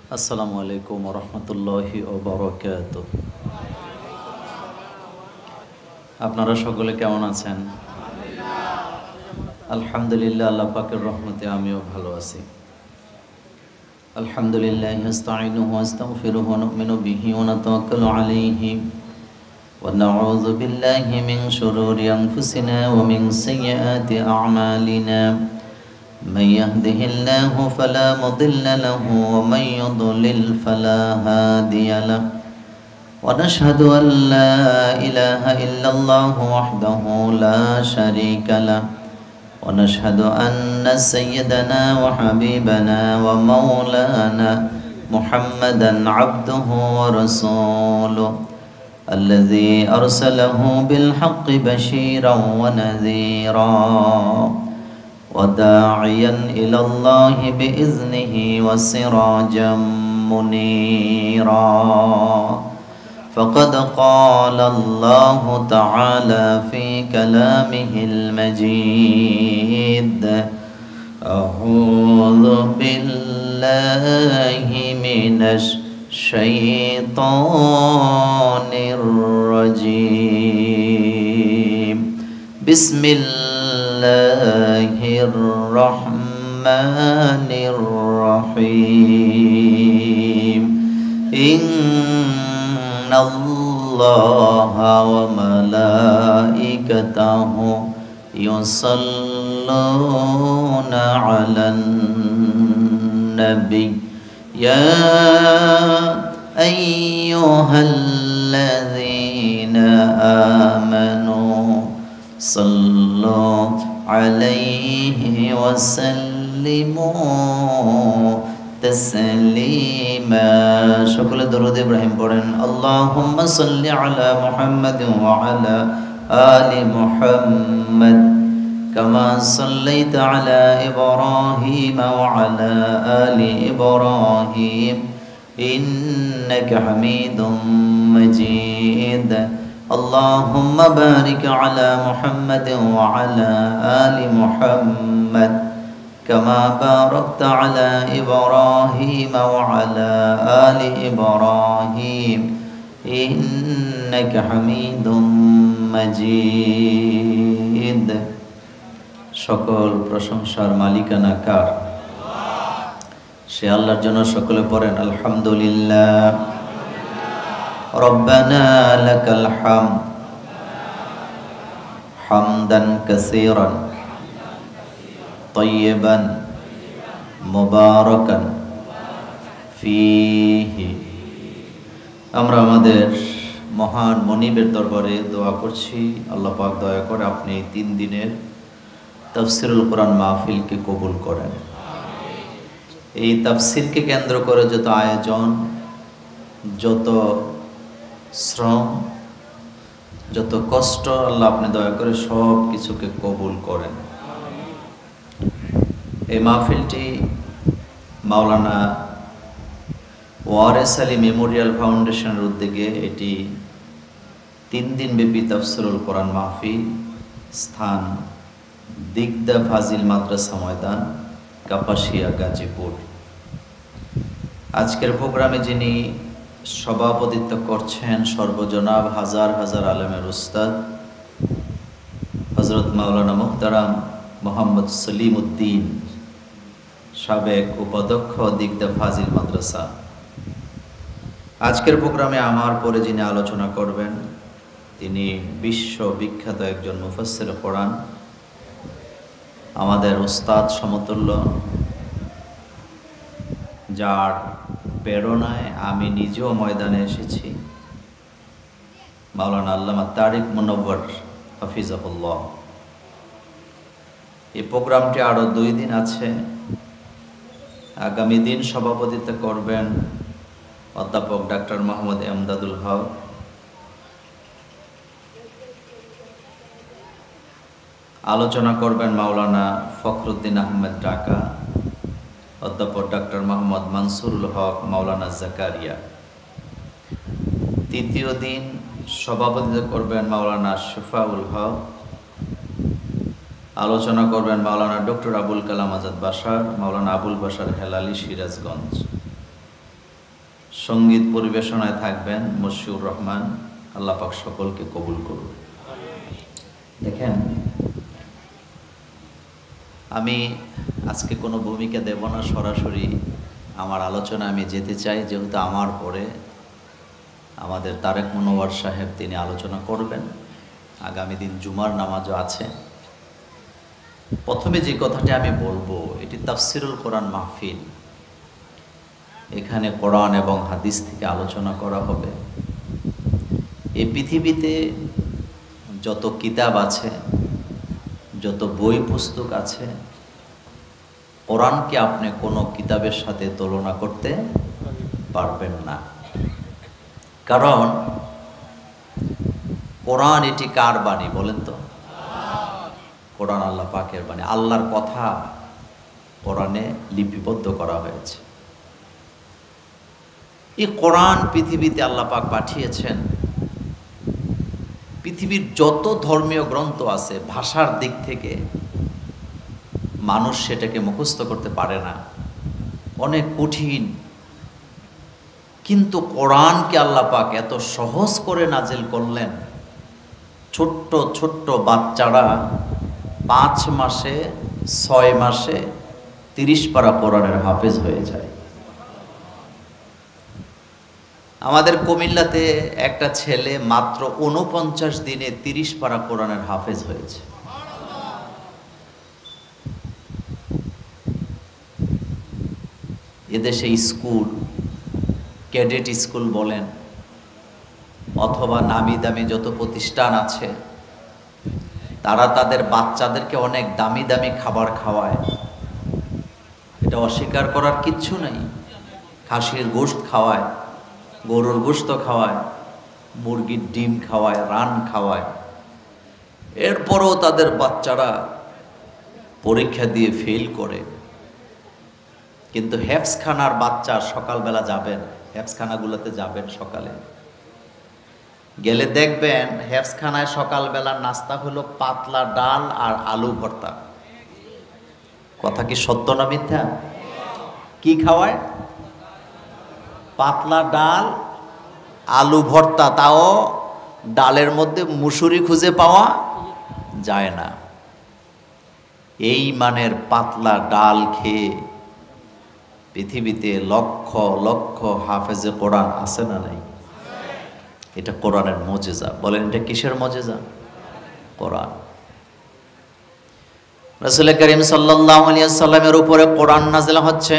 আসসালামু আলাইকুম ওয়া রাহমাতুল্লাহি ওয়া বারাকাতুহু। আপনারা সকলে কেমন আছেন? আলহামদুলিল্লাহ, আল্লাহ পাকের রহমতে আমিও ভালো আছি। আলহামদুলিল্লাহ নাস্তাঈনুহু ওয়া নাস্তাগফিরুহু ওয়া নু'মিনু বিহি ওয়া নাতাওয়াক্কালু আলাইহি ওয়া নাউযু বিল্লাহি মিন শুরুরি আনফুসিনা ওয়া মিন সাইয়্যাতি আ'মালিনা। من يهده الله فلا مضل له ومن يضلل فلا هادي له ونشهد أن لا إله إلا الله وحده لا شريك له ونشهد أن سيدنا وحبيبنا ومولانا محمدا عبده ورسوله الذي أرسله بالحق بشيرا ونذيرا وداعيا إلى الله بإذنه وسراجا منيرا. فقد قال الله تعالى في كلامه المجيد: أعوذ بالله من الشيطان الرجيم. بسم الله الرحمن الرحيم. إن الله وملائكته يصلون على النبي يا أيها الذين آمنوا صلوا عليه وسلموا تسليما. সকলে দরুদ ইব্রাহিম পড়েন। اللهم صل على محمد وعلى آل محمد كما صليت على إبراهيم وعلى آل إبراهيم إنك حميد مجيد. اللهم بارك على محمد وعلى آل محمد كما باركت على إبراهيم وعلى آل إبراهيم إنك حميد مجيد. সকল প্রশংসার মালিকানা কার? সে আল্লাহর জন্য সকলে পড়েন আলহামদুলিল্লাহ। ربنا لك الحمد حمدا كثيرا طيبا مباركا فيه. আমরা আমাদের মহান মনিবের দরবারে দোয়া করছি, আল্লাহ পাক দয়া করে আপনি 3 দিনের তাফসীরুল কোরআন মাহফিলকে কবুল করেন। এই তাফসীরকে কেন্দ্র করে যত আয়োজন, যত শ্রম, যত কষ্ট, আল্লাহ আপনি দয়া করে সব কিছুকে কবুল করেন। এই মাহফিলটি মাওলানা ওয়ারেস আলী মেমোরিয়াল ফাউন্ডেশনের উদ্যোগে এটি 3 দিন ব্যাপী তাফসীরুল কোরআন মাহফিল। স্থান দিগদা ফাজিল মাদ্রাসা ময়দান, কাপাসিয়া, গাজীপুর। আজকের প্রোগ্রামে যিনি সভাপতিত্ব করছেন সর্বজনাব হাজার হাজার আলেমের উস্তাদ হযরত মাওলানা মুহতারাম মোহাম্মদ সলিম উদ্দিন, সাবেক উপাধ্যক্ষ দিগদা ফাজিল মাদ্রাসা। আজকের প্রোগ্রামে আমার পরে যিনি আলোচনা করবেন তিনি বিশ্ববিখ্যাত একজন মুফাসসির কোরআন, আমাদের উস্তাদ সমতুল্য, যার প্রেরণায় আমি নিজেও ময়দানে এসেছি, মাওলানা আল্লামা তারিক মুনব্বর হাফিজাহুল্লাহ। এই প্রোগ্রামটি আরও 2 দিন আছে। আগামী দিন সভাপতিত্ব করবেন অধ্যাপক ডাক্তার মোহাম্মদ এমদাদুল হক। আলোচনা করবেন মাওলানা ফখরুদ্দিন আহমেদ ঢাকা, অধ্যাপক ডাক্তার মোহাম্মদ মানসুরুল হক, মাওলানা জাকারিয়া। 3য় দিন সভাপতিত্ব করবেন মাওলানা শফাউল হক। আলোচনা করবেন মাওলানা ডক্টর আবুল কালাম আজাদ বাশার, মাওলানা আবুল বাশার হেলালি, সিরাজগঞ্জ। সঙ্গীত পরিবেশনায় থাকবেন মশিউর রহমান। আল্লাহ পাক সকলকে কবুল করুন। দেখেন, আমি আজকে কোনো ভূমিকা দেব না, সরাসরি আমার আলোচনা আমি যেতে চাই, যেহেতু আমার পরে আমাদের তারেক মনোয়ার সাহেব তিনি আলোচনা করবেন। আগামী দিন জুমার নামাজও আছে। প্রথমে যে কথাটি আমি বলবো, এটি তাফসিরুল কোরআন মাহফিল। এখানে কোরআন এবং হাদিস থেকে আলোচনা করা হবে। এই পৃথিবীতে যত কিতাব আছে, যত বই পুস্তক আছে, কোরআনকে আপনি কোনো কিতাবের সাথে তুলনা করতে পারবেন না। কারণ কোরআন এটি কার বাণী বলেন তো? কোরআন আল্লাহ পাকের বাণী। আল্লাহর কথা কোরআনে লিপিবদ্ধ করা হয়েছে। এই কোরআন পৃথিবীতে আল্লাহ পাক পাঠিয়েছেন। পৃথিবীর যত ধর্মীয় গ্রন্থ আছে, ভাষার দিক থেকে মানুষ সেটাকে মুখস্থ করতে পারে না, অনেক কঠিন। কিন্তু কোরআনকে আল্লাহ পাক এত সহজ করে নাজিল করলেন, ছোট্ট ছোট্ট বাচ্চারা 5 মাসে 6 মাসে 30 পারা কোরআনের হাফেজ হয়ে যায়। আমাদের কুমিল্লাতে একটা ছেলে মাত্র 49 দিনে 30 পারা কোরআনের হাফেজ হয়েছে। এদেশে স্কুল, ক্যাডেট স্কুল বলেন অথবা নামি দামি যত প্রতিষ্ঠান আছে, তারা তাদের বাচ্চাদেরকে অনেক দামি দামি খাবার খাওয়ায়। এটা অস্বীকার করার কিচ্ছু নেই। খাসির গোশত খাওয়ায়, গরুর গোশত খাওয়ায়, মুরগির ডিম খাওয়ায়, রান খাওয়ায়। এরপরও তাদের বাচ্চারা পরীক্ষা দিয়ে ফেল করে। কিন্তু হেফজখানার বাচ্চা সকালবেলা যাবেন, হেফজখানাগুলোতে যাবেন, সকালে গেলে দেখবেন হেফজখানায় সকালবেলা নাস্তা হলো পাতলা ডাল আর আলু ভর্তা। কথা কি সত্য না মিথ্যা? কি খাওয়ায়? পাতলা ডাল, আলু ভর্তা, তাও ডালের মধ্যে মুসুরি খুঁজে পাওয়া যায় না। এই মানের পাতলা ডাল খেয়ে পৃথিবীতে লক্ষ লক্ষ হাফেজে কোরআন আছে না নাই? এটা কোরআনের মুজিজা। বলেন এটা কিসের মুজিজা? কোরআন। রাসূল করিম সাল্লাল্লাহু আলাইহি ওয়াসাল্লামের উপরে কোরআন নাযিল হচ্ছে।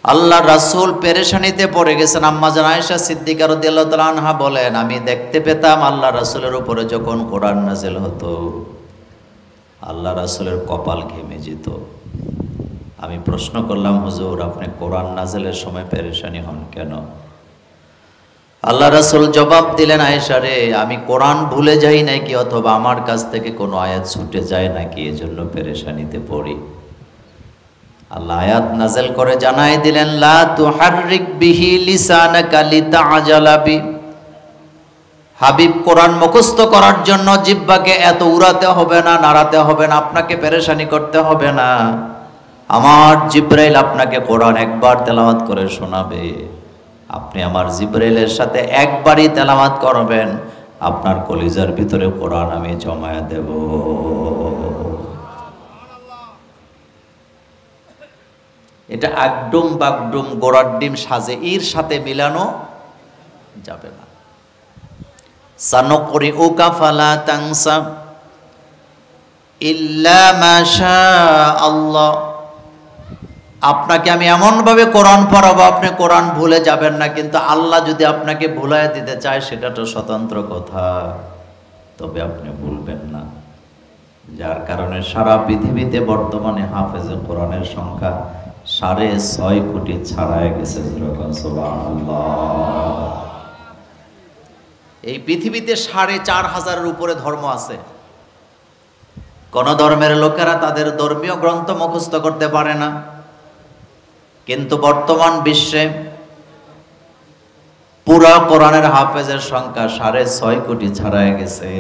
আল্লাহ রাসূল পেরেশানিতে পড়ে গেছেন। আম্মা জান আয়েশা সিদ্দিকা রাদিয়াল্লাহু তাআলা আনহা বলেন, আমি দেখতে পেতাম আল্লাহ রাসূলের উপরে যখন কোরআন নাযিল হতো, আল্লাহ রাসূলের কপাল ঘেমে যেত। আমি প্রশ্ন করলাম, হুজুর আপনি কোরআন নাযিলের সময় পেরেশানি হন কেন? আল্লাহ রাসূল জবাব দিলেন, আয়েশা রে, আমি কোরআন ভুলে যাই নাকি অথবা আমার কাছ থেকে কোনো আয়াত ছুটে যায় নাকি, এজন্য পেরেশানিতে পড়ি। আল্লাহ আয়াত নাযিল করে জানাই দিলেন, লা তুহাররিক বিহি লিসানাকা লিতাআজালা বি। হাবিব, কোরআন মুখস্থ করার জন্য জিহ্বাকে এত উড়াতে হবে না, নাড়াতে হবে না, আপনাকে পেরেশানি করতে হবে না। আমার জিব্রাইল আপনাকে কোরআন একবার তেলাওয়াত করে শোনাবে। আপনি আমার জিব্রাইলের সাথে একবারই তেলাওয়াত করবেন, আপনার কলিজার ভিতরে কোরআন আমি জমায়ে দেব। এটা একদম বাগডুম গোড়ার ডিম সাজে, এর সাথে মিলানো যাবে না। সানুকরিউকা ফালা তানসা ইল্লা মা শা আল্লাহ। আপনাকে আমি এমনভাবে কোরআন পড়াবো আপনি কোরআন ভুলে যাবেন না, কিন্তু আল্লাহ যদি আপনাকে ভুলায় দিতে চায় সেটা তো স্বতন্ত্র কথা, তবে আপনি ভুলবেন না। যার কারণে সারা পৃথিবীতে বর্তমানে হাফেজে কোরআনের সংখ্যা 6.5 কোটি ছাড়ায় গেছে। সুবহানাল্লাহ। এই পৃথিবীতে 4,500-এর উপরে ধর্ম আছে। কোন ধর্মের লোকেরা তাদের ধর্মীয় গ্রন্থ মুখস্থ করতে পারে না, কিন্তু বর্তমান বিশ্বে পুরা কোরআনের হাফেজের সংখ্যা 6.5 কোটি ছাড়ায় গেছে,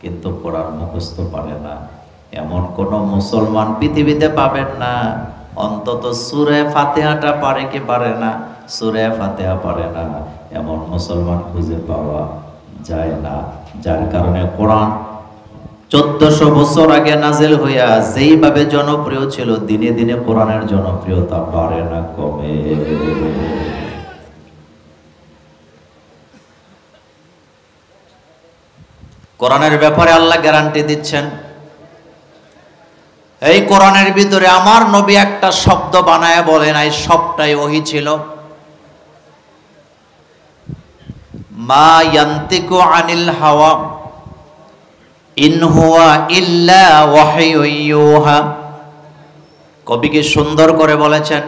কিন্তু কোরআন মুখস্থ পারে না। এমন কোন মুসলমান পৃথিবীতে পাবেন না অন্তত সূরা ফাতিহাটা পারে কি পারে না? সূরা ফাতিহা পারে না এমন মুসলমান খুঁজে পাওয়া যায় না। যার কারণে কোরআন 1400 বছর আগে নাজিল হইয়া যেইভাবে জনপ্রিয় ছিল, দিনে দিনে কোরআনের জনপ্রিয়তা বাড়ে না, কমে। কোরআনের ব্যাপারে আল্লাহ গ্যারান্টি দিচ্ছেন, এই কোরআনের ভিতরে আমার নবী একটা শব্দ বানায় বলে নাই, সবটাই ওহী ছিল। মা ইয়ান্তিকু আনিল হাওয়া ইন হুয়া ইল্লা ওয়াহয়ু ইউহা। কবিকে সুন্দর করে বলেছেন,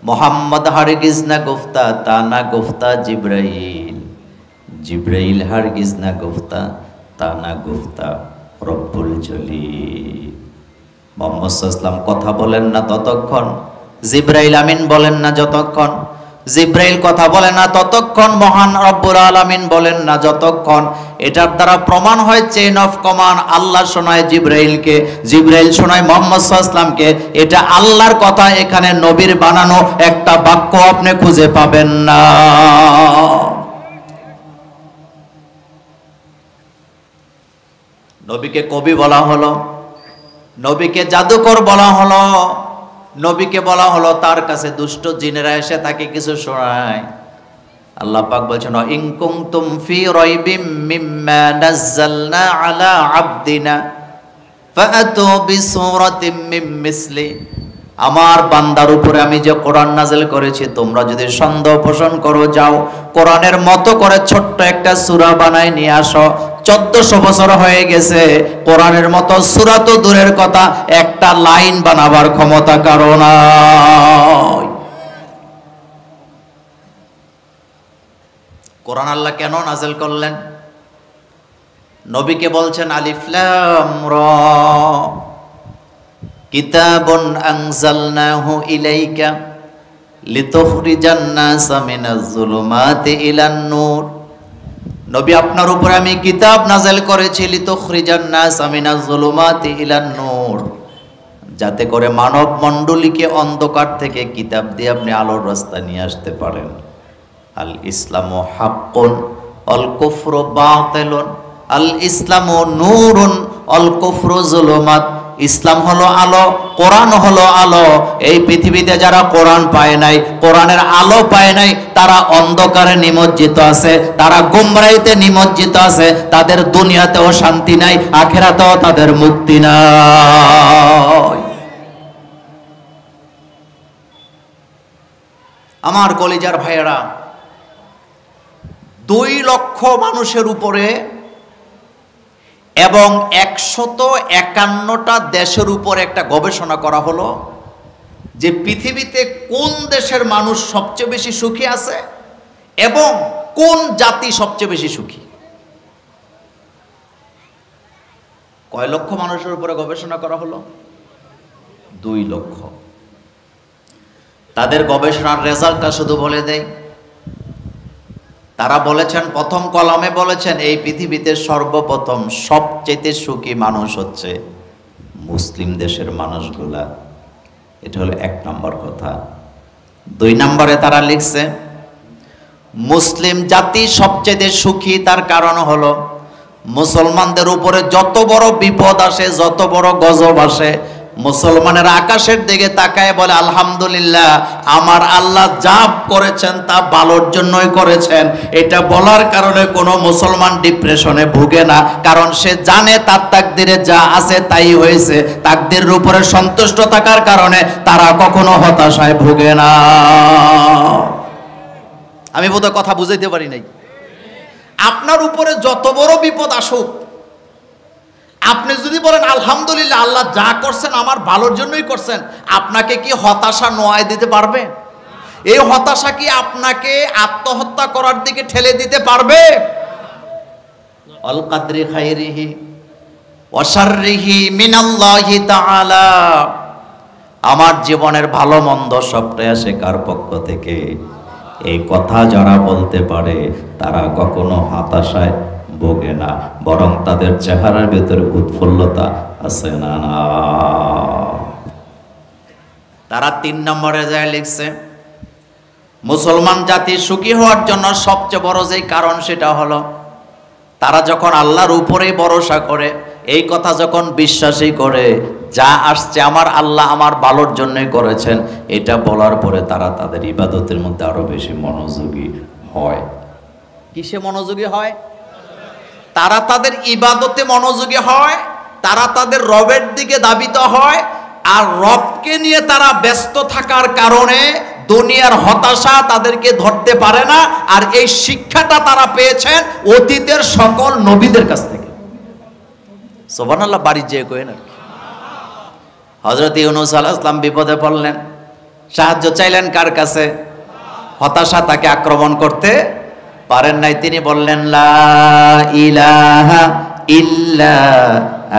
মোহাম্মদ হারগিজ না গুফতা, তা না গুফতা জিব্রাইল, জিব্রাইল হারগিজ না গুফতা, তা না গুফতা রব্বুল জলিল। মুহাম্মদ সাল্লাল্লাহু আলাইহি ওয়াসাল্লাম কথা বলেন না ততক্ষণ, জিব্রাইল আমিন বলেন না যতক্ষণ, জিব্রাইল কথা বলে না ততক্ষণ, মহান রব্বুল আলামিন বলেন না যতক্ষণ। এটার দ্বারা প্রমাণ হয় চেইন অফ কমান্ড। আল্লাহ শোনায় জিব্রাইলকে, জিব্রাইল শোনায় মুহাম্মদ সাল্লাল্লাহু আলাইহি ওয়াসাল্লামকে। এটা আল্লাহর কথা, এখানে নবীর বানানো একটা বাক্য আপনি খুঁজে পাবেন না। নবীকে কবি বলা হলো, নবীকে জাদুকর বলা হলো, নবীকে বলা হলো তার কাছে দুষ্ট জিনেরা এসে তাকে কিছু শোনায়। আল্লাহ পাক বলছেন, ইন কুনতুম ফি রাইবিম মিম্মা নাযালনা আলা আবদিনা ফাআতু বিসূরাতিম মিন মিসলি। আমার বান্দার উপরে আমি যে কোরআন নাযিল করেছি, তোমরা যদি সন্দেহ পোষণ করো, যাও কোরআনের মতো করে ছোট্ট একটা সূরা বানায় নিয়ে আসো। 1400 বছর হয়ে গেছে, কোরআনের মতো সূরা তো দূরের কথা, একটা লাইন বানাবার ক্ষমতা কারো নাই। কোরআন আল্লাহ কেন নাযিল করলেন? নবীকে বলছেন, আলিফ লাম রা কিতাবুন আনজালনাহু ইলাইকা লিতুখরিজান নাসা মিনাজ যুলুমাতি ইলান নূর। নবী, আপনার উপরে আমি কিতাব নাযিল করেছি, লিতুখরিজান নাসা মিনাজ যুলুমাতি ইলান নূর, যাতে করে মানব মণ্ডলীকে অন্ধকার থেকে কিতাব দিয়ে আপনি আলোর রাস্তা নিয়ে আসতে পারেন। আল ইসলামু হাক্কুন আল কুফরু বাতিলুন, আল ইসলামু নূরুন আল কুফরু যুলুমাত। ইসলাম হলো আলো, কোরআন হলো আলো। এই পৃথিবীতে যারা কোরআন পায় নাই, কোরআনের আলো পায় নাই, তারা অন্ধকারে নিমজ্জিত আছে, তারা গুমরাহিতে নিমজ্জিত আছে। তাদের দুনিয়াতেও শান্তি নাই, আখিরাতেও তাদের মুক্তি নাই। আমার কলিজার ভাইয়েরা, 2 লক্ষ মানুষের উপরে এবং 151টা দেশের উপর একটা গবেষণা করা হলো যে পৃথিবীতে কোন দেশের মানুষ সবচেয়ে বেশি সুখী আছে এবং কোন জাতি সবচেয়ে বেশি সুখী। কয় লক্ষ মানুষের উপরে গবেষণা করা হলো? 2 লক্ষ। তাদের গবেষণার রেজাল্টটা শুধু বলে দেয়। তারা বলেছেন, প্রথম কলামে বলেছেন, এই পৃথিবীতে সর্বপ্রথম সবচেয়ে সুখী মানুষ হচ্ছে মুসলিম দেশের মানুষগুলা। এটা হলো 1 নম্বর কথা। 2 নম্বরে তারা লিখছে, মুসলিম জাতি সবচেয়ে সুখী, তার কারণ হলো মুসলমানদের উপরে যত বড় বিপদ আসে, যত বড় গজব আসে, মুসলমানের আকাশের দিকে তাকায় বলে, আলহামদুলিল্লাহ, আমার আল্লাহ যা করেছেন তা ভালোর জন্যই করেছেন। এটা বলার কারণে কোনো মুসলমান ডিপ্রেশনে ভুগে না, কারণ সে জানে তার তাকদিরে যা আছে তাই হয়েছে। তাকদিরের উপরে সন্তুষ্ট থাকার কারণে তারা কখনো হতাশায় ভুগে না। আমি বোধহয় কথা বুঝাইতে পারি নাই। আপনার উপরে যত বড় বিপদ আসুক, আপনি যদি বলেন আলহামদুলিল্লাহ, আল্লাহ যা করছেন আমার ভালোর জন্যই করছেন, আপনাকে কি হতাশা নোয়ায় দিতে পারবে? এই হতাশা কি আপনাকে আত্মহত্যা করার দিকে ঠেলে দিতে পারবে? আল কাদরি খাইরিহি ওয়া শাররিহি মিনাল্লাহি তাআলা। আমার জীবনের ভালো মন্দ সবটাই আসে কার পক্ষ থেকে? এই কথা যারা বলতে পারে তারা কখনো হতাশায় ভোগে না, বরং তাদের চেহারার ভেতরে উৎফুল্লতা আছে। না, তারা 3 নম্বরে যায় লিখছে, মুসলমান জাতি সুখী হওয়ার জন্য সবচেয়ে বড় যে কারণ সেটা হলো তারা যখন আল্লাহর উপরেই ভরসা করে, এই কথা যখন বিশ্বাসই করে, যা আসছে আমার আল্লাহ আমার ভালোর জন্যই করেছেন, এটা বলার পরে তারা তাদের ইবাদতের মধ্যে আরো বেশি মনোযোগী হয়। কিসে মনোযোগী হয়? তারা তাদের ইবাদতে মনোযোগী হয়, তারা তাদের রবের দিকে ধাবিত হয়, আর রবকে নিয়ে তারা ব্যস্ত থাকার কারণে দুনিয়ার হতাশা তাদেরকে ধরতে পারে না। আর এই শিক্ষাটা তারা পেয়েছেন অতীতের সকল নবীদের কাছ থেকে। সুবহানাল্লাহ, বাড়ি যেয়ে কইেন আর কি। হযরত ইউনূস আলাইহিস সালাম বিপদে পড়লেন, সাহায্য চাইলেন কার কাছে? হতাশা তাকে আক্রমণ করতে পারেন নাই, তিনি বললেন লা ইলাহা ইল্লা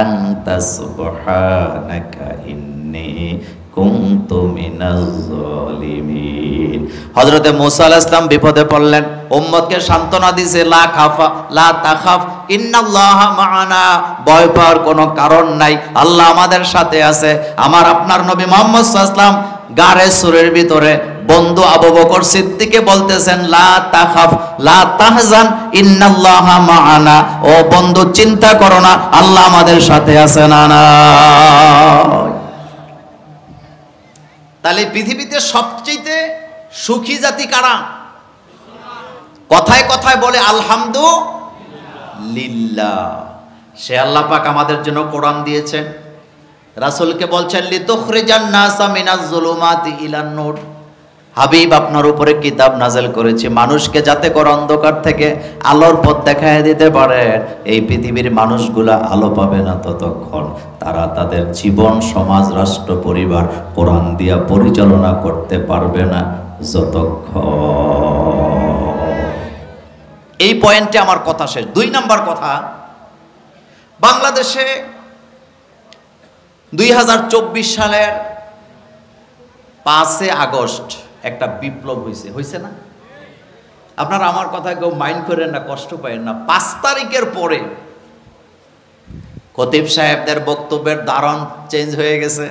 আনতা সুবহানাকা ইন্নী কুনতু মিনাজ জালিমিন। হযরত মূসা আলাইহিস সালাম বিপদে পড়লেন, উম্মতকে সান্ত্বনা দিয়েছে লা খাফা লা তাখাফ ইন্নাল্লাহা মা'ানা, ভয় পাওয়ার কোনো কারণ নাই, আল্লাহ আমাদের সাথে আছে। আমার আপনার নবী মুহাম্মদ সাল্লাল্লাহু আলাইহি ওয়াসাল্লাম গারে সুরের ভিতরে বন্ধু আবু বকর সিদ্দিককে বলতেছেন লা তাখাফ লা তাহজান ইন্নাল্লাহা মা'ানা, ও বন্ধু চিন্তা করো না, আল্লাহ আমাদের সাথে আছে। না না, তাহলে পৃথিবীতে সবচেয়ে সুখী জাতি কারা? কথায় কথায় বলে আলহামদুলিল্লাহ। সে আল্লাহ পাক আমাদের জন্য কোরআন দিয়েছেন, রাসূলকে বলছেন লিতুখরিজান নাসা মিনাজ যুলুমাতি ইলান নূর, হাবিব আপনার উপরে কিতাব নাযিল করেছি মানুষকে যাতে করে অন্ধকার থেকে আলোর পথ দেখায় দিতে পারে। এই পৃথিবীর মানুষগুলা আলো পাবে না ততক্ষণ তারা তাদের জীবন, সমাজ, রাষ্ট্র, পরিবার কোরআন দিয়া পরিচালনা করতে পারবে না যতক্ষণ। এই পয়েন্টে আমার কথা শেষ। 2 নম্বর কথা, বাংলাদেশে 2024 সালের 5 আগস্ট একটা বিপ্লব হয়েছে না? আপনারা আমার কথা কেউ মাইন্ড করেন না, কষ্ট পাবেন না। 5 তারিখের পরে খতিব সাহেবদের বক্তব্যের ধারণ চেঞ্জ হয়ে গেছে,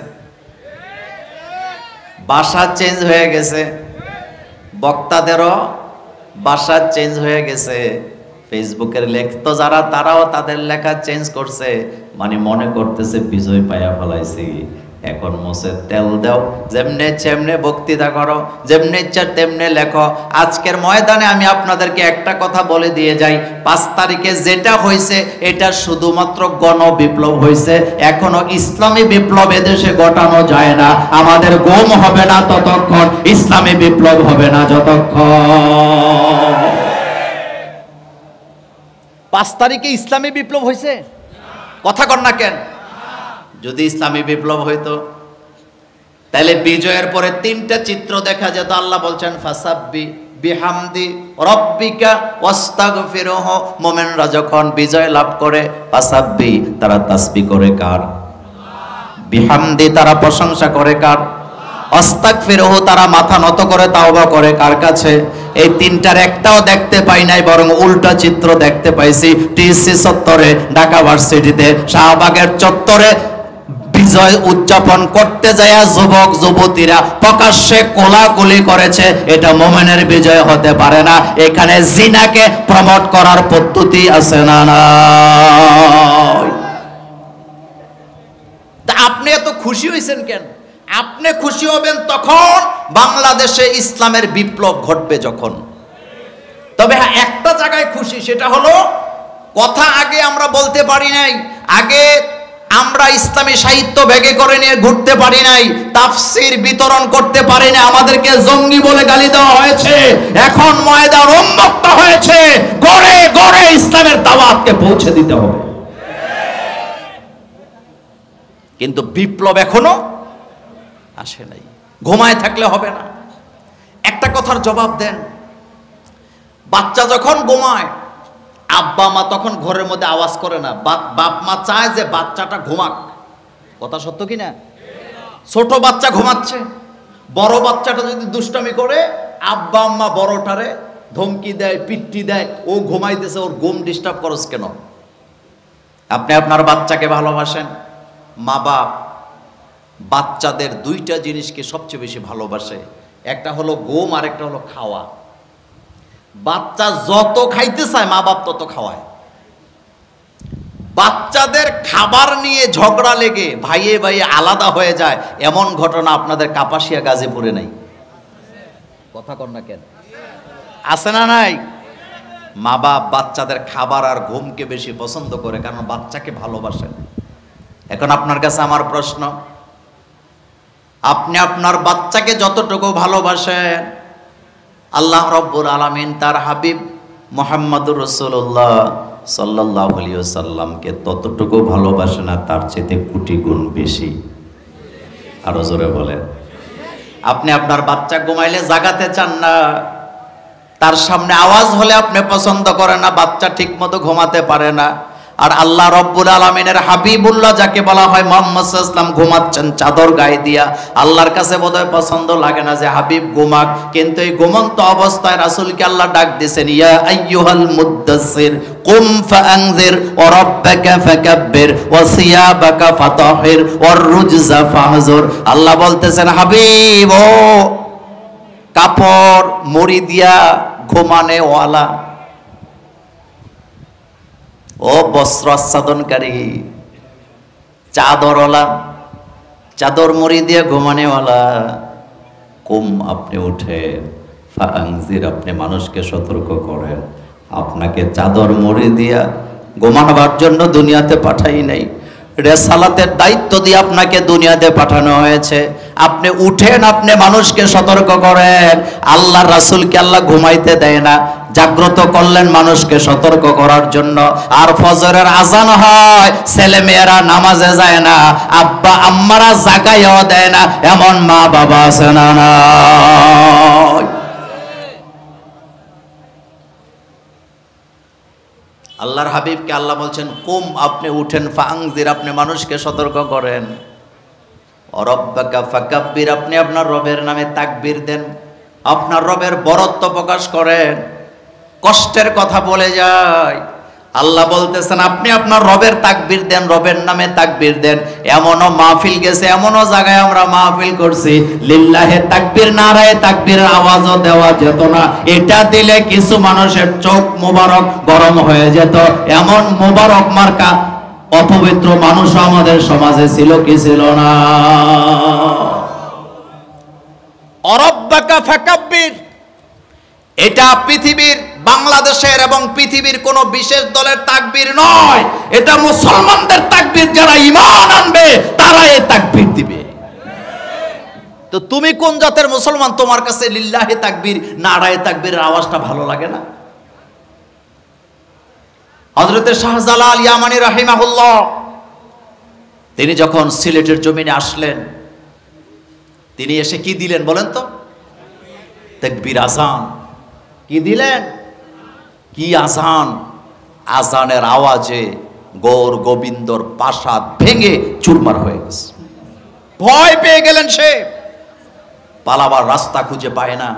ভাষা চেঞ্জ হয়ে গেছে, বক্তাদেরও ভাষা চেঞ্জ হয়ে গেছে। ফেসবুকের লেখত যারা তারাও তাদের লেখা চেঞ্জ করছে, মানে মনে করতেছে বিজয় পাইয়া ফেলাইছি। এখন মোসে তেল দাও, যেমনে চেমনে বক্তৃতা করো, যেমনে ইচ্ছা তেমনে লেখো। আজকের ময়দানে আমি আপনাদেরকে একটা কথা বলে দিয়ে যাই, 5 তারিখে যেটা হয়েছে এটা শুধুমাত্র গণ বিপ্লব হয়েছে, এখনো ইসলামী বিপ্লব এদেশে ঘটানো যায় না। আমাদের গোম হবে না ততক্ষণ, ইসলামী বিপ্লব হবে না যতক্ষণ। 5 তারিখে ইসলামী বিপ্লব হয়েছে, কথা কর না কেন? যদি ইসলামী বিপ্লব হইতো তাহলে বিজয়ের পরে 3টা চিত্র দেখা যেত। আল্লাহ বলছেন ফাসাব্বি বিহামদি রাব্বিকা ওয়াস্তাগফিরহু, মুমিনরা যখন বিজয় লাভ করে ফাসাব্বি তারা তাসবিহ করে কার? বিহামদি তারা প্রশংসা করে কার? ওয়াস্তাগফিরহু তারা মাথা নত করে তাওবা করে কার কাছে? এই 3টার একটাও দেখতে পাই নাই, বরং উল্টা চিত্র দেখতে পাইছি। টিসি চত্বরে, ঢাকা ভার্সিটিতে, শাহবাগের চত্বরে বিজয় উদযাপন করতে যায় যুবক যুবতীরা প্রকাশ্যে কোলাকুলি করেছে। এটা মুমিনের বিজয় হতে পারে না। এখানে জিনাকে প্রমোট করার পদ্ধতি আছে না? তা আপনি এত খুশি হয়েছেন কেন? আপনি খুশি হবেন তখন বাংলাদেশে ইসলামের বিপ্লব ঘটবে যখন। তবে হ্যাঁ, একটা জায়গায় খুশি, সেটা হলো কথা আগে আমরা বলতে পারি নাই, আগে আমরা ইসলামী সাহিত্য ব্যাগে করে নিয়ে ঘুরতে পারি নাই, তাফসীর বিতরণ করতে পারি না, আমাদেরকে জঙ্গি বলে গালি দেওয়া হয়েছে। এখন ময়দান উন্মুক্ত হয়েছে, গড়ে গড়ে ইসলামের দাওয়াতকে পৌঁছে দিতে হবে। কিন্তু বিপ্লব এখনো আসে নাই। ঘুমায় থাকলে হবে না। একটা কথার জবাব দেন, বাচ্চা যখন ঘুমায় আব্বা মা তখন ঘরের মধ্যে আওয়াজ করে না, বাপ মা চায় যে বাচ্চাটা ঘুমাক। কথা সত্য কি না? ছোট বাচ্চা ঘুমাচ্ছে, বড় বাচ্চাটা যদি দুষ্টামি করে আব্বা আম্মা বড়টারে ধমকি দেয়, পিট্টি দেয়, ও ঘুমাইতেছে, ওর ঘুম ডিস্টার্ব করছ কেন? আপনি আপনার বাচ্চাকে ভালোবাসেন, মা বাপ বাচ্চাদের দুইটা জিনিসকে সবচেয়ে বেশি ভালোবাসে, একটা হলো ঘুম আর একটা হলো খাওয়া। বাচ্চা যত খাইতে চায় মা বাপ তত খাওয়ায়। বাচ্চাদের খাবার নিয়ে ঝগড়া লেগে ভাইয়ে ভাইয়ে আলাদা হয়ে যায়, এমন ঘটনা আপনাদের কাপাসিয়া গাজীপুরে নাই? কথা কন না কেন? আছে না নাই? মা বাপ বাচ্চাদের খাবার আর ঘুমকে বেশি পছন্দ করে, কারণ বাচ্চাকে ভালোবাসেন। এখন আপনার কাছে আমার প্রশ্ন, আপনি আপনার বাচ্চাকে যতটুকু ভালোবাসেন, আল্লাহ রব্বুল আলামিন তার হাবিব মুহাম্মদুর রাসূলুল্লাহ সাল্লাল্লাহু আলাইহি ওয়াসাল্লামকে ততটুকু ভালোবাসে না, তার চেয়ে কোটি গুণ বেশি। আরো জোরে বলেন। আপনি আপনার বাচ্চা ঘুমাইলে জাগাতে চান না, তার সামনে আওয়াজ হলে আপনি পছন্দ করেন না, বাচ্চা ঠিক মতো ঘুমাতে পারে না। আর আল্লাহ রব্বুল আলামিনের হাবিবুল্লাহ যাকে বলা হয়, মুহাম্মদ সাল্লাল্লাহু আলাইহি ওয়াসাল্লাম ঘুমাচ্ছেন চাদর গায়ে দিয়া। আল্লাহর কাছে বোধহয় পছন্দ লাগে না যে হাবিব ঘুমাক, কিন্তু এই ঘুমন্ত অবস্থায় রাসূলকে আল্লাহ ডাক দিয়েছেন, ইয়া আইয়ুহাল মুদ্দাসসির কুম ফাআনজির ওয়া রাব্বাকা ফাকাব্বির ওয়া সিয়াবাকা ফাতাহির ওয়ার রুজজা ফাহজুর। আল্লাহ বলতেছেন, হাবিব ও কাপড় মুড়ি দিয়া ঘুমানে ওয়ালা, ও বস্ত্র আচ্ছাদনকারী, চাদরওয়ালা, চাদর মুড়ি দিয়ে ঘুমানেওয়ালা, কুম আপনি উঠেন, ফাআনজির আপনি মানুষকে সতর্ক করেন। আপনাকে চাদর মুড়ি দিয়া ঘুমানোর জন্য দুনিয়াতে পাঠাই নাই, রেসালাতের দায়িত্ব দিয়ে আপনাকে দুনিয়াতে পাঠানো হয়েছে। আপনি উঠেন, আপনি মানুষকে সতর্ক করেন। আল্লাহ রাসূলকে আল্লাহ ঘুমাইতে দেয় না, জাগ্রত করলেন মানুষকে সতর্ক করার জন্য। আর ফজরের আজান হয়, ছেলে মেয়েরা নামাজে যায় না, আব্বা আম্মারা জাগাইও দেয় না, এমন মা বাবা আছে না? না, আল্লাহর হাবিবকে আল্লাহ বলছেন, কুম আপনি উঠেন, ফাআনজির আপনি মানুষকে সতর্ক করেন, রব্বাকা ফাকাব্বির আপনি আপনার রবের নামে তাকবীর দেন, আপনার রবের বরত্ব প্রকাশ করেন। কষ্টের কথা বলে যায়, আল্লাহ বলতেছেন আপনি আপনার রবের তাকবীর দেন, রবের নামে তাকবীর দেন। এমনও মাহফিল গেছে, এমনও জায়গায় আমরা মাহফিল করছি, লিল্লাহে তাকবীর নারায়ে তাকবীরের আওয়াজও দেওয়া যেত না। এটা দিলে কিছু মানুষের চোখ মোবারক গরম হয়ে যেত। এমন মোবারক মার্কা অপবিত্র মানুষ আমাদের সমাজে ছিল কি ছিল না? রব্বাকা ফাকাব্বির, এটা পৃথিবীর, বাংলাদেশের এবং পৃথিবীর কোন বিশেষ দলের তাকবীর নয়, এটা মুসলমানদের তাকবীর। যারা ঈমান আনবে তারা এই তাকবীর দিবে। তো তুমি কোন জাতের মুসলমান, তোমার কাছে লিল্লাহি তাকবীর নারায়ে তাকবীরের আওয়াজটা ভালো লাগে না? হযরতে শাহজালাল ইয়ামানী রাহিমাহুল্লাহ তিনি যখন সিলেটের জমিনে আসলেন, তিনি এসে কি দিলেন বলেন তো? তাকবীর, আযান। কি দিলেন? কি আযান! আযানের আওয়াজে গৌর গোবিন্দর প্রাসাদ ভেঙে চুরমার হয়ে গেছে। ভয় পেয়ে গেলেন, সে পালাবার রাস্তা খুঁজে পায় না।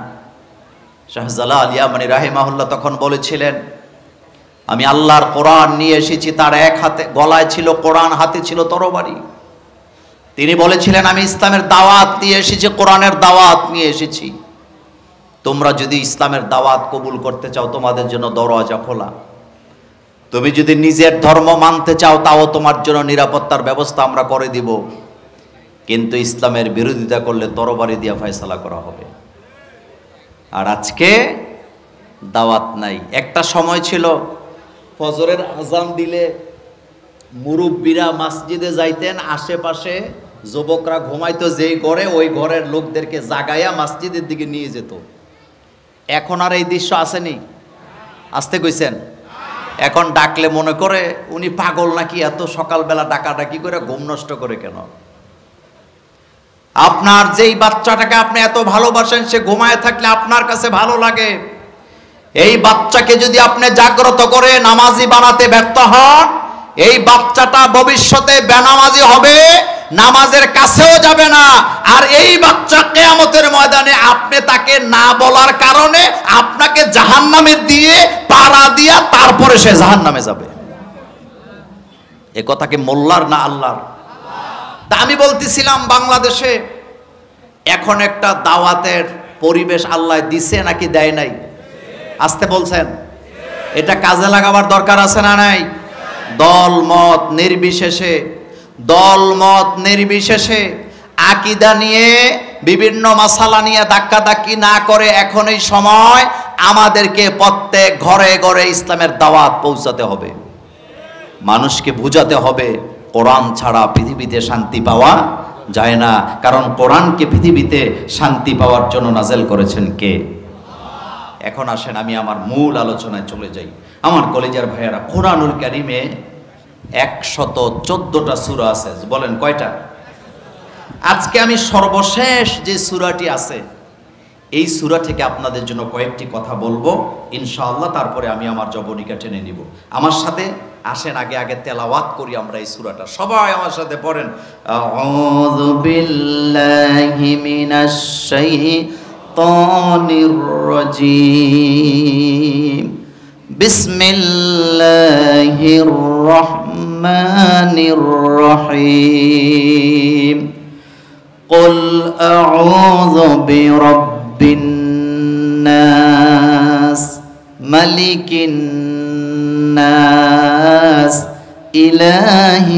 শাহজালাল ইয়ামানী রাহিমাহুল্লাহ তখন বলেছিলেন, আমি আল্লাহর কোরআন নিয়ে এসেছি। তার এক হাতে গলায় ছিল কোরআন, হাতে ছিল তরবারি। তিনি বলেছিলেন, আমি ইসলামের দাওয়াত নিয়ে এসেছি, কোরআনের দাওয়াত নিয়ে এসেছি। তোমরা যদি ইসলামের দাওয়াত কবুল করতে চাও, তোমাদের জন্য দরওয়াজা খোলা। তুমি যদি নিজের ধর্ম মানতে চাও, তাও তোমার জন্য নিরাপত্তার ব্যবস্থা আমরা করে দিব। কিন্তু ইসলামের বিরোধিতা করলে তরবারি দিয়ে ফয়সালা করা হবে। আর আজকে দাওয়াত নাই। একটা সময় ছিল, ফজরের আজান দিলে মুরব্বীরা মসজিদে যাইতেন, আশেপাশে যুবকরা ঘুমাইতো যেই ঘরে, ওই ঘরের লোকদেরকে জাগাইয়া মসজিদের দিকে নিয়ে যেত। এখন আর এই দৃশ্য আসেনি? আসতে কইছেন? এখন ডাকলে মনে করে উনি পাগল নাকি, এত সকালবেলা ডাকাডাকি করে ঘুম নষ্ট করে কেন? আপনার যেই বাচ্চাটাকে আপনি এত ভালোবাসেন, সে ঘুমায় থাকলে আপনার কাছে ভালো লাগে। এই বাচ্চাকে যদি আপনি জাগ্রত করে নামাজি বানাতে ব্যর্থ হন, এই বাচ্চাটা ভবিষ্যতে বেনামাজি হবে, নামাজের কাছেও যাবে না। আর এই বাচ্চা কিয়ামতের ময়দানে আপনি তাকে না বলার কারণে আপনাকে জাহান্নামে দিয়ে পাড়া দিয়া তারপরে সে জাহান্নামে যাবে। এ কথা কি মোল্লার না আল্লাহর? তা আমি বলতেছিলাম বাংলাদেশে এখন একটা দাওয়াতের পরিবেশ আল্লাহ দিছে নাকি দেয় নাই? আসতে বলছেন, এটা কাজে লাগাবার দরকার আছে না নাই? দল মত নির্বিশেষে আকীদা নিয়ে বিভিন্ন মাসালা নিয়ে ধাক্কাধাক্কি না করে এখন এই সময় আমাদেরকে প্রত্যেক ঘরে ঘরে ইসলামের দাওয়াত পৌঁছাতে হবে, মানুষকে বুঝাতে হবে কোরআন ছাড়া পৃথিবীতে শান্তি পাওয়া যায় না। কারণ কোরআনকে পৃথিবীতে শান্তি পাওয়ার জন্য নাযিল করেছেন কে? এখন আসেন আমি আমার মূল আলোচনায় চলে যাই। আমার কলেজের ভাইয়েরা, কোরআনুল কারীমে 114টা সূরা আছে। বলেন কয়টা? আজকে আমি সর্বশেষ যে সূরাটি আছে এই সূরা থেকে আপনাদের জন্য কয়েকটি কথা বলবো ইনশাআল্লাহ, তারপরে আমি আমার জবনিকা টেনে নিব। আমার সাথে আসেন আগে তেলাওয়াত করি আমরা এই সূরাটা। সবাই আমার সাথে পড়েন, আউযু বিল্লাহি মিনাশ শাইতানির রাজীম, বিসমিল্লাহির রহমানির রহিম, قل أعوذ برب الناس ملك الناس إله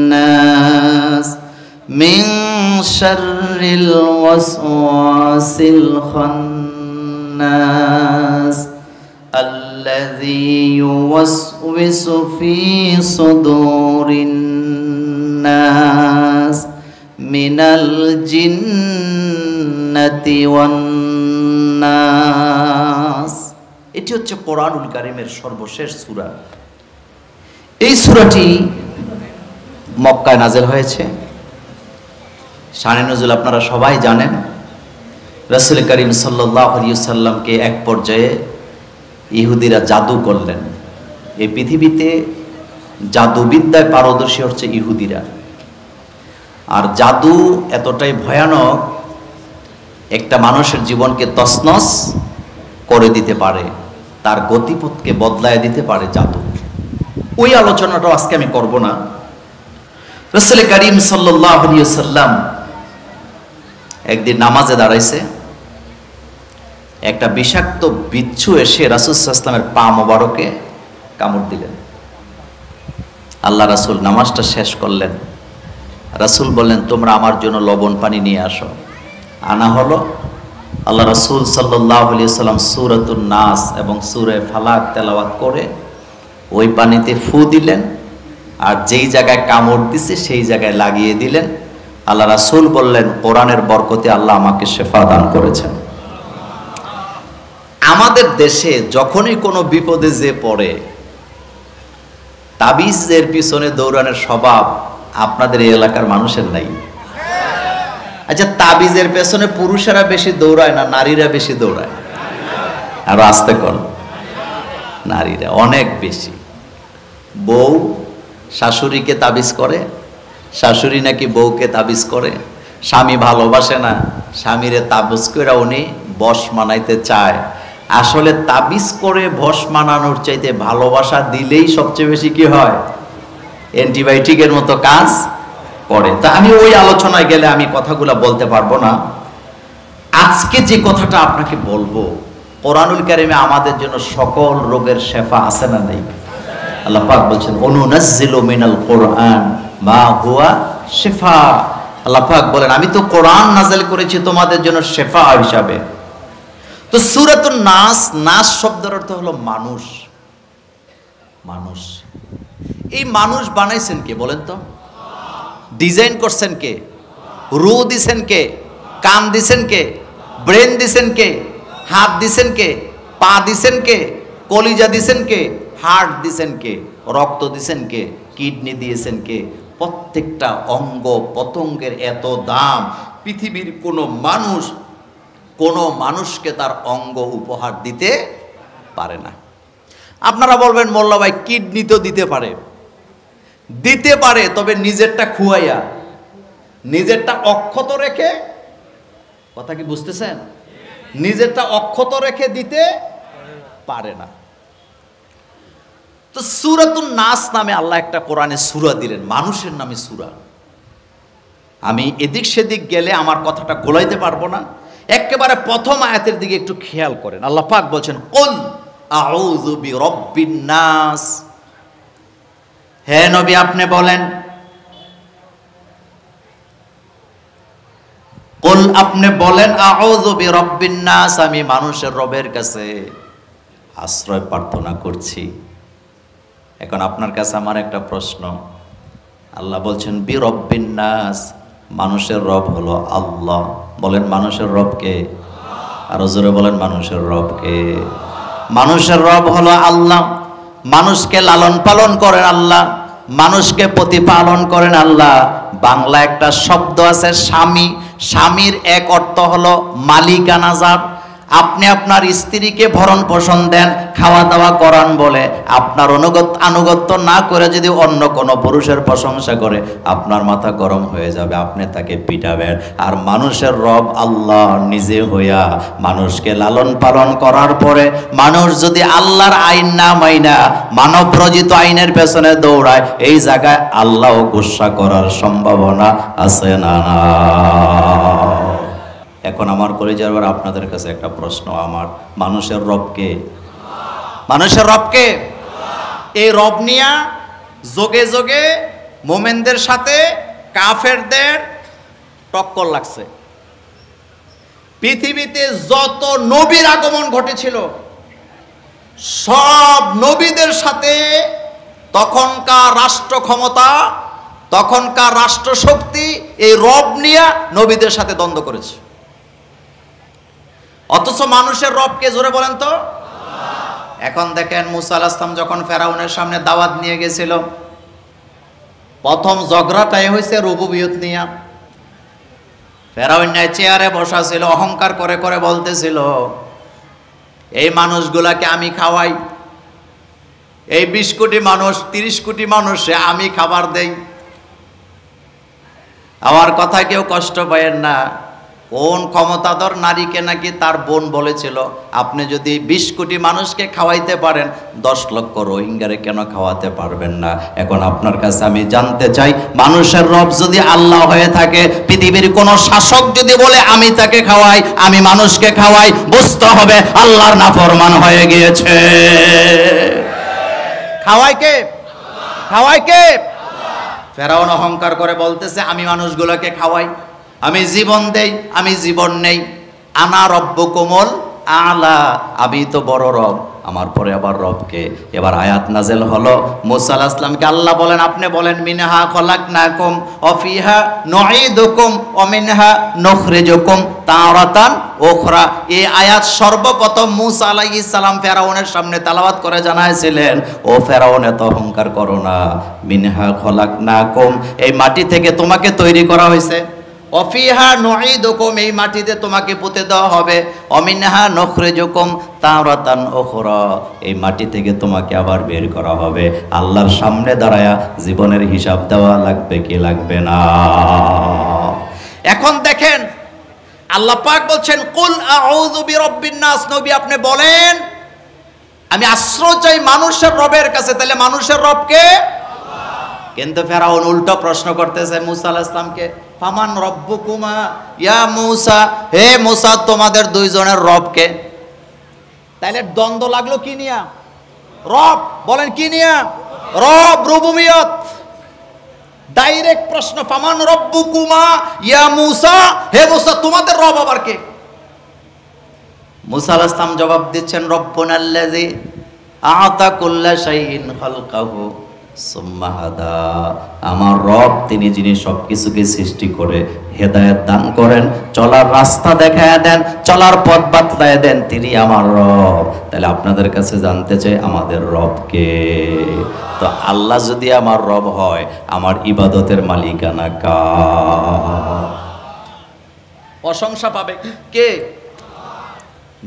الناس من شر الوسواس الخناس الذي يوسوس في صدور الناس মিনাল জিন্নাতি ওয়ান নাস। এটি হচ্ছে কোরআনুল কারীমের সর্বশেষ সূরা। এই সূরাটি মক্কায় নাযিল হয়েছে। শানে নজুল আপনারা সবাই জানেন। রাসূল করিম সাল্লাল্লাহু আলাইহি ওয়াসাল্লামকে এক পর্যায়ে ইহুদিরা জাদু করলেন। এই পৃথিবীতে জাদুবিদ্যায় পারদর্শী হচ্ছে ইহুদিরা। আর জাদু এতটাই ভয়ানক, একটা মানুষের জীবনকে তছনছ করে দিতে পারে, তার গতিপথকে বদলায় দিতে পারে জাদু। ওই আলোচনাটাও আজকে আমি করব না। রাসূল করিম সাল্লাল্লাহু আলাইহি ওয়াসাল্লাম একদিন নামাজে দাঁড়াইছে, একটা বিষাক্ত বিচ্ছু এসে রাসূল সাল্লাল্লাহু আলাইহি ওয়াসাল্লামের পা মোবারকে কামড় দিলেন। আল্লাহ রাসূল নামাজটা শেষ করলেন। রাসূল বললেন, তোমরা আমার জন্য লবণ পানি নিয়ে আসো। আনা হলো। আল্লাহ রাসূল সাল্লাল্লাহু আলাইহি ওয়াসাল্লাম সূরাতুন নাস এবং সূরা ফালাক তেলাওয়াত করে ওই পানিতে ফু দিলেন, আর যেই জায়গায় কামড় দিছে সেই জায়গায় লাগিয়ে দিলেন। আল্লাহ রাসূল বললেন, কোরআনের বরকতে আল্লাহ আমাকে শেফা দান করেছেন। আমাদের দেশে যখনই কোনো বিপদে যে পড়ে, তাবিজের পিছনে দৌড়ানোর স্বভাব আপনাদের এই এলাকার মানুষের নাই? আচ্ছা, তাবিজের পেছনে পুরুষেরা বেশি দৌড়ায় না নারীরা বেশি দৌড়ায়? আর আস্তে কর, নারীরা অনেক বেশি। বউ শাশুড়িকে তাবিজ করে, শাশুড়ি নাকি বউকে তাবিজ করে। স্বামী ভালোবাসে না, স্বামীরে তাবিজ করে উনি বশ মানাইতে চায়। আসলে তাবিজ করে বশ মানানোর চাইতে ভালোবাসা দিলেই সবচেয়ে বেশি কি হয়, অ্যান্টিবায়োটিকের মতো কাজ করে। তা আমি ওই আলোচনায় গেলে আমি কথাগুলো বলতে পারবো না। আজকে যে কথাটা আপনাকে বলবো, কোরআনুল কারীমে আমাদের জন্য সকল রোগের শেফা আছে না নেই? আল্লাহ পাক বলছেন, অনুনাজ্জিলু মিনাল কোরআন মা হুয়া শিফা। আল্লাহ পাক বলেন, আমি তো কোরআন নাযিল করেছি তোমাদের জন্য শেফা হিসাবে। তো সূরাতুন নাস, নাস শব্দের অর্থ হলো মানুষ। মানুষ, এই মানুষ বানাইছেন কে বলেন তো? ডিজাইন করছেন কে? রু দিছেন কে? কান দিছেন কে? ব্রেন দিছেন কে? হাত দিছেন কে? পা দিছেন কে? কলিজা দিছেন কে? হার্ট দিছেন কে? রক্ত দিছেন কে? কিডনি দিয়েছেন কে? প্রত্যেকটা অঙ্গ পতঙ্গের এত দাম, পৃথিবীর কোনো মানুষকে তার অঙ্গ উপহার দিতে পারে না। আপনারা বলবেন, মোল্লা ভাই কিডনি তো দিতে পারে। তবে নিজেরটা খুয়াইয়া, নিজেরটা অক্ষত রেখে, কথা কি বুঝতেছেন? নিজেরটা অক্ষত রেখে দিতে পারে না। তো সূরাতুন নাস নামে আল্লাহ একটা কোরআনে সূরা দিলেন, মানুষের নামে সূরা। আমি এদিক সেদিক গেলে আমার কথাটা গোলাইতে পারবো না। একেবারে প্রথম আয়াতের দিকে একটু খেয়াল করেন। আল্লাহ পাক বলছেন, কুল আউযু বিরাব্বিন নাস। হে নবী আপনি বলেন, কুল আপনি বলেন, আউযু বিরাব্বিন নাস, আমি মানুষের রবের কাছে আশ্রয় প্রার্থনা করছি। এখন আপনার কাছে আমার একটা প্রশ্ন, আল্লাহ বলছেন বিরাব্বিন নাস, মানুষের রব হলো আল্লাহ। বলেন মানুষের রব কে? আরো জোরে বলেন মানুষের রব কে? মানুষের রব হলো আল্লাহ। মানুষকে লালন পালন করেন আল্লাহ, মানুষকে প্রতিপালন করেন আল্লাহ। বাংলা একটা শব্দ আছে স্বামী, স্বামীর এক অর্থ হলো মালিকানাজাত। আপনি আপনার স্ত্রীকে ভরণ পোষণ দেন, খাওয়া দাওয়া করান বলে আপনার আনুগত্য না করে যদি অন্য কোনো পুরুষের প্রশংসা করে আপনার মাথা গরম হয়ে যাবে, আপনি তাকে পিটাবেন। আর মানুষের রব আল্লাহ নিজে হইয়া মানুষকে লালন পালন করার পরে মানুষ যদি আল্লাহর আইন না মাইনা মানব রচিত আইনের পেছনে দৌড়ায়, এই জায়গায় আল্লাহ গুসা করার সম্ভাবনা আছে না? এখন আমার কলিজার ভাই আপনাদের কাছে একটা প্রশ্ন, আমার মানুষের রবকে? মানুষের রবকে? এই রব নিয়া যোগে যোগে মোমেনদের সাথে কাফেরদের টক্কর লাগছে। পৃথিবীতে যত নবীর আগমন ঘটেছিল সব নবীদের সাথে তখনকার রাষ্ট্র ক্ষমতা, তখনকার রাষ্ট্র শক্তি এই রব নিয়া নবীদের সাথে দ্বন্দ্ব করেছে। অথচ মানুষের রবকে? জোরে বলেন তো। এখন দেখেন মুসা আলাইহিস সালাম যখন ফেরাউনের সামনে দাওয়াত নিয়ে গেছিল, প্রথম ঝগড়াটাই হয়েছে রুবুবিয়ত নিয়ে। ফেরাউন চেয়ারে বসা ছিল, অহংকার করে করে বলতেছিল, এই মানুষগুলাকে আমি খাওয়াই, এই 20 কোটি মানুষ 30 কোটি মানুষে আমি খাবার দেই। আমার কথা কেউ কষ্ট পায়েন না। কোন ক্ষমতাধর নারীকে নাকি তার বোন বলেছিল, আপনি যদি 20 কোটি মানুষকে খাওয়াইতে পারেন 10 লক্ষ রোহিঙ্গারে কেন খাওয়াতে পারবেন না? এখন আপনার কাছে আমি জানতে চাই, মানুষের রব যদি আল্লাহ হয়ে থাকে, পৃথিবীর কোন শাসক যদি বলে আমি তাকে খাওয়াই, আমি মানুষকে খাওয়াই, বুঝতে হবে আল্লাহর নাফরমান হয়ে গিয়েছে। খাওয়াই কে? খাওয়াই কে? ফেরাউন অহংকার করে বলতেছে, আমি মানুষগুলোকে খাওয়াই, আমি জীবন দেই, আমি জীবন নেই। আনা রব্বুকুমুল আলা, আমি তো বড় রব, আমার পরে আবার রবকে। এবার আয়াত নাজেল হলো, মুসা আলাইহিস সালামকে আল্লাহ বলেন, আপনি বলেন মিনহা খলাকনাকুম ওয়া ফিহা নুঈদুকুম ওয়া মিনহা নুখরিজুকুম তারাতান উখরা। এই আয়াত সর্বপ্রথম মুসা আলাইহিস সালাম ফেরাউনের সামনে তেলাওয়াত করে জানাইছিলেন, ও ফেরাউন এত অহংকার করো না, মিনহা খলাকনাকুম, এই মাটি থেকে তোমাকে তৈরি করা হয়েছে, অফিহা নুঈদুকুম, এই মাটিতে তোমাকে পুঁতে দেওয়া হবে, অমিনহা নুখরিজুকুম তারাতান উখরা, এই মাটি থেকে তোমাকে আবার বের করা হবে। আল্লাহর সামনে দাঁড়ায়া জীবনের হিসাব দেওয়া লাগবে কি লাগবে না? এখন দেখেন আল্লাহ পাক বলছেন, কুল আউযু বিরাব্বিন নাস, নবী আপনি বলেন আমি আশ্রয় চাই মানুষের রবের কাছে। তাহলে মানুষের রবকে? কিন্তু ফেরাউন উল্টো প্রশ্ন করতেছে মুসা আলাইহিস সালামকে, ফামান রব্বুকুমা ইয়া মুসা, হে মুসা তোমাদের দুইজনের রব কে? তাইলে দ্বন্দ্ব লাগলো কি নিয়া? রব। বলেন কি নিয়া? রব, রুবুবিয়ত। ডাইরেক্ট প্রশ্ন, ফামান রব্বুকুমা ইয়া মুসা, হে মুসা তোমাদের রব আবার কে? মুসা আলাইহিস সালাম জবাব দিচ্ছেন, রব্বুনাল্লাযী আ'তা কুল্লা শাইইন খালকাহু সুম্মা হাদা, আমার রব তিনি যিনি সবকিছুকে সৃষ্টি করে হেদায়েত দান করেন, চলার রাস্তা দেখায় দেন, চলার পথ বাতলায় দেন, তিনি আমার রব। তাহলে আপনাদের কাছে জানতে চাই আমাদের রব কে? তো আল্লাহ যদি আমার রব হয়, আমার ইবাদতের মালিকানা কার? প্রশংসা পাবে কে?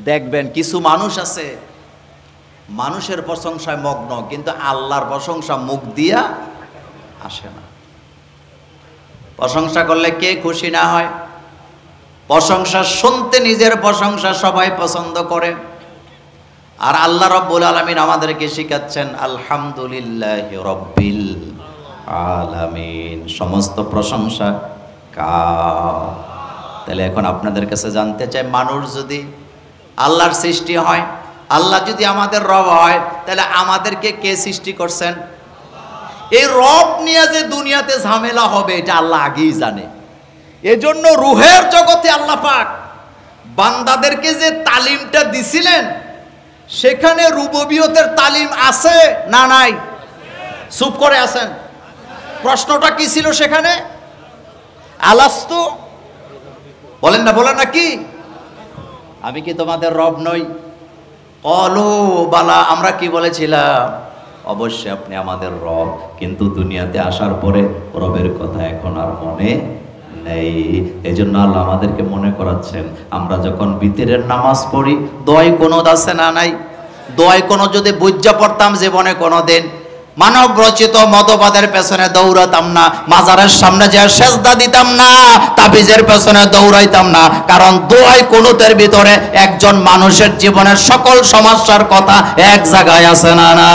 দেখবেন কিছু মানুষ আছে মানুষের প্রশংসায় মগ্ন, কিন্তু আল্লাহর প্রশংসা মুখ দিয়া আসে না। প্রশংসা করলে কে খুশি না হয়? প্রশংসা শুনতে নিজের প্রশংসা সবাই পছন্দ করে, আর আল্লাহ রাব্বুল আলামিন আমাদেরকে শিখাচ্ছেন আলহামদুলিল্লাহি রাব্বিল আলামিন, সমস্ত প্রশংসা কার। তাহলে এখন আপনাদের কাছে জানতে চাই, মানুষ যদি আল্লাহর সৃষ্টি হয়, আল্লাহ যদি আমাদের রব হয়, তাহলে আমাদেরকে কে সৃষ্টি করছেন? এই রব নিয়ে যে দুনিয়াতে ঝামেলা হবে এটা আল্লাহ আগেই জানে। এজন্য রুহের জগতে আল্লাহ পাক বান্দাদেরকে যে তালিমটা দিছিলেন, সেখানে রুবুবিয়তের তালিম আছে না নাই? চুপ করে আছেন। প্রশ্নটা কি ছিল সেখানে? আলাস্তু, বলেন না, বলেন না, কি আমি কি তোমাদের রব নই? ক্বালু বালা, আমরা কি বলেছিলাম? অবশ্যই আপনি আমাদের রব, কিন্তু দুনিয়াতে আসার পরে রবের কথা এখন আর মনে নেই। এই জন্য আল্লাহ আমাদেরকে মনে করাচ্ছেন, আমরা যখন বিতরের নামাজ পড়ি, দোয়াই কোনো আছে না নাই? দোয়াই কোনো যদি বুঝা পড়তাম জীবনে কোনো দিন, মানব রচিত মতবাদের পেছনে দৌড়াতাম না, মাজারের সামনে যে সেজদা দিতাম না, তাবিজের পেছনে দৌড়াইতাম না। কারণ দোয়াই কুনুতের ভিতরে একজন মানুষের জীবনের সকল সমস্যার কথা এক জায়গায় আছে না না?